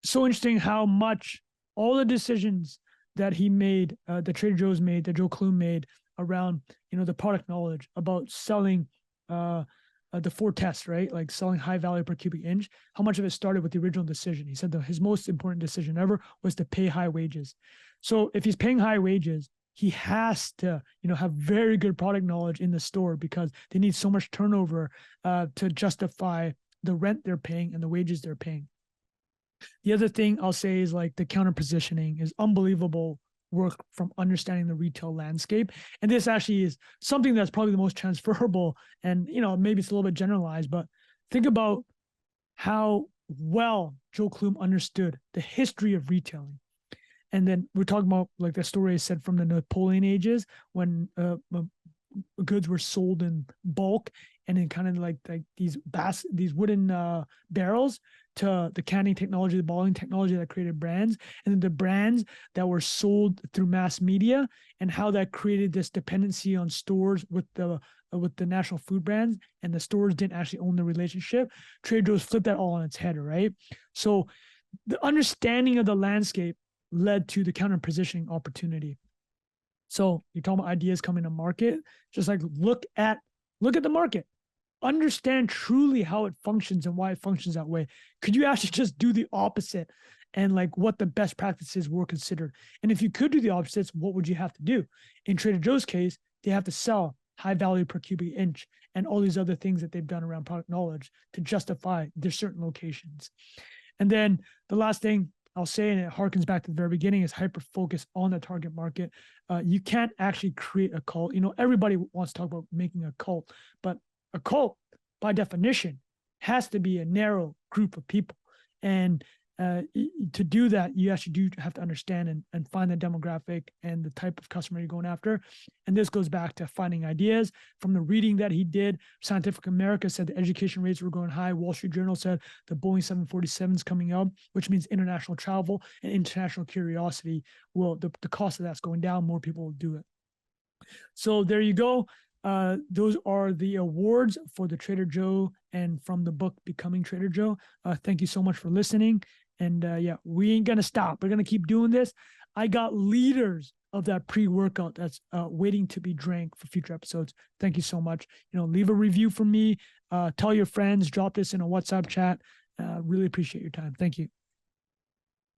so interesting how much all the decisions that he made, that Trader Joe's made, that Joe Coulombe made around, the product knowledge about selling the 4 tests, right? Like selling high value per cubic inch. How much of it started with the original decision? He said his most important decision ever was to pay high wages. So if he's paying high wages, he has to, have very good product knowledge in the store because they need so much turnover to justify the rent they're paying and the wages they're paying. The other thing I'll say is like the counter positioning is unbelievable work from understanding the retail landscape. And this actually is something that's probably the most transferable. And, maybe it's a little bit generalized, but think about how well Joe Coulombe understood the history of retailing. And then we're talking about like the story I said from the Napoleon ages when goods were sold in bulk and in kind of like these wooden barrels to the canning technology, the bottling technology that created brands, and then the brands that were sold through mass media, and how that created this dependency on stores with the national food brands, and the stores didn't actually own the relationship. Trader Joe's flipped that all on its head, right? So the understanding of the landscape led to the counter positioning opportunity. So you're talking about ideas coming to market, just like look at the market, understand truly how it functions and why it functions that way. Could you actually just do the opposite and like what the best practices were considered? And if you could do the opposites, what would you have to do? In Trader Joe's case, they have to sell high value per cubic inch and all these other things that they've done around product knowledge to justify their certain locations. And then the last thing I'll say, and it harkens back to the very beginning, is hyper focus on the target market. You can't actually create a cult. Everybody wants to talk about making a cult, but a cult, by definition, has to be a narrow group of people. And to do that, you actually do have to understand and find the demographic and the type of customer you're going after. And this goes back to finding ideas from the reading that he did. Scientific America said the education rates were going high. Wall Street Journal said the Boeing 747 is coming up, which means international travel and international curiosity. Well, the cost of that's going down. More people will do it. So there you go. Those are the awards for the Trader Joe and from the book Becoming Trader Joe. Thank you so much for listening. And yeah, we ain't going to stop. We're going to keep doing this. I got liters of that pre-workout that's waiting to be drank for future episodes. Thank you so much. Leave a review for me. Tell your friends. Drop this in a WhatsApp chat. Really appreciate your time. Thank you.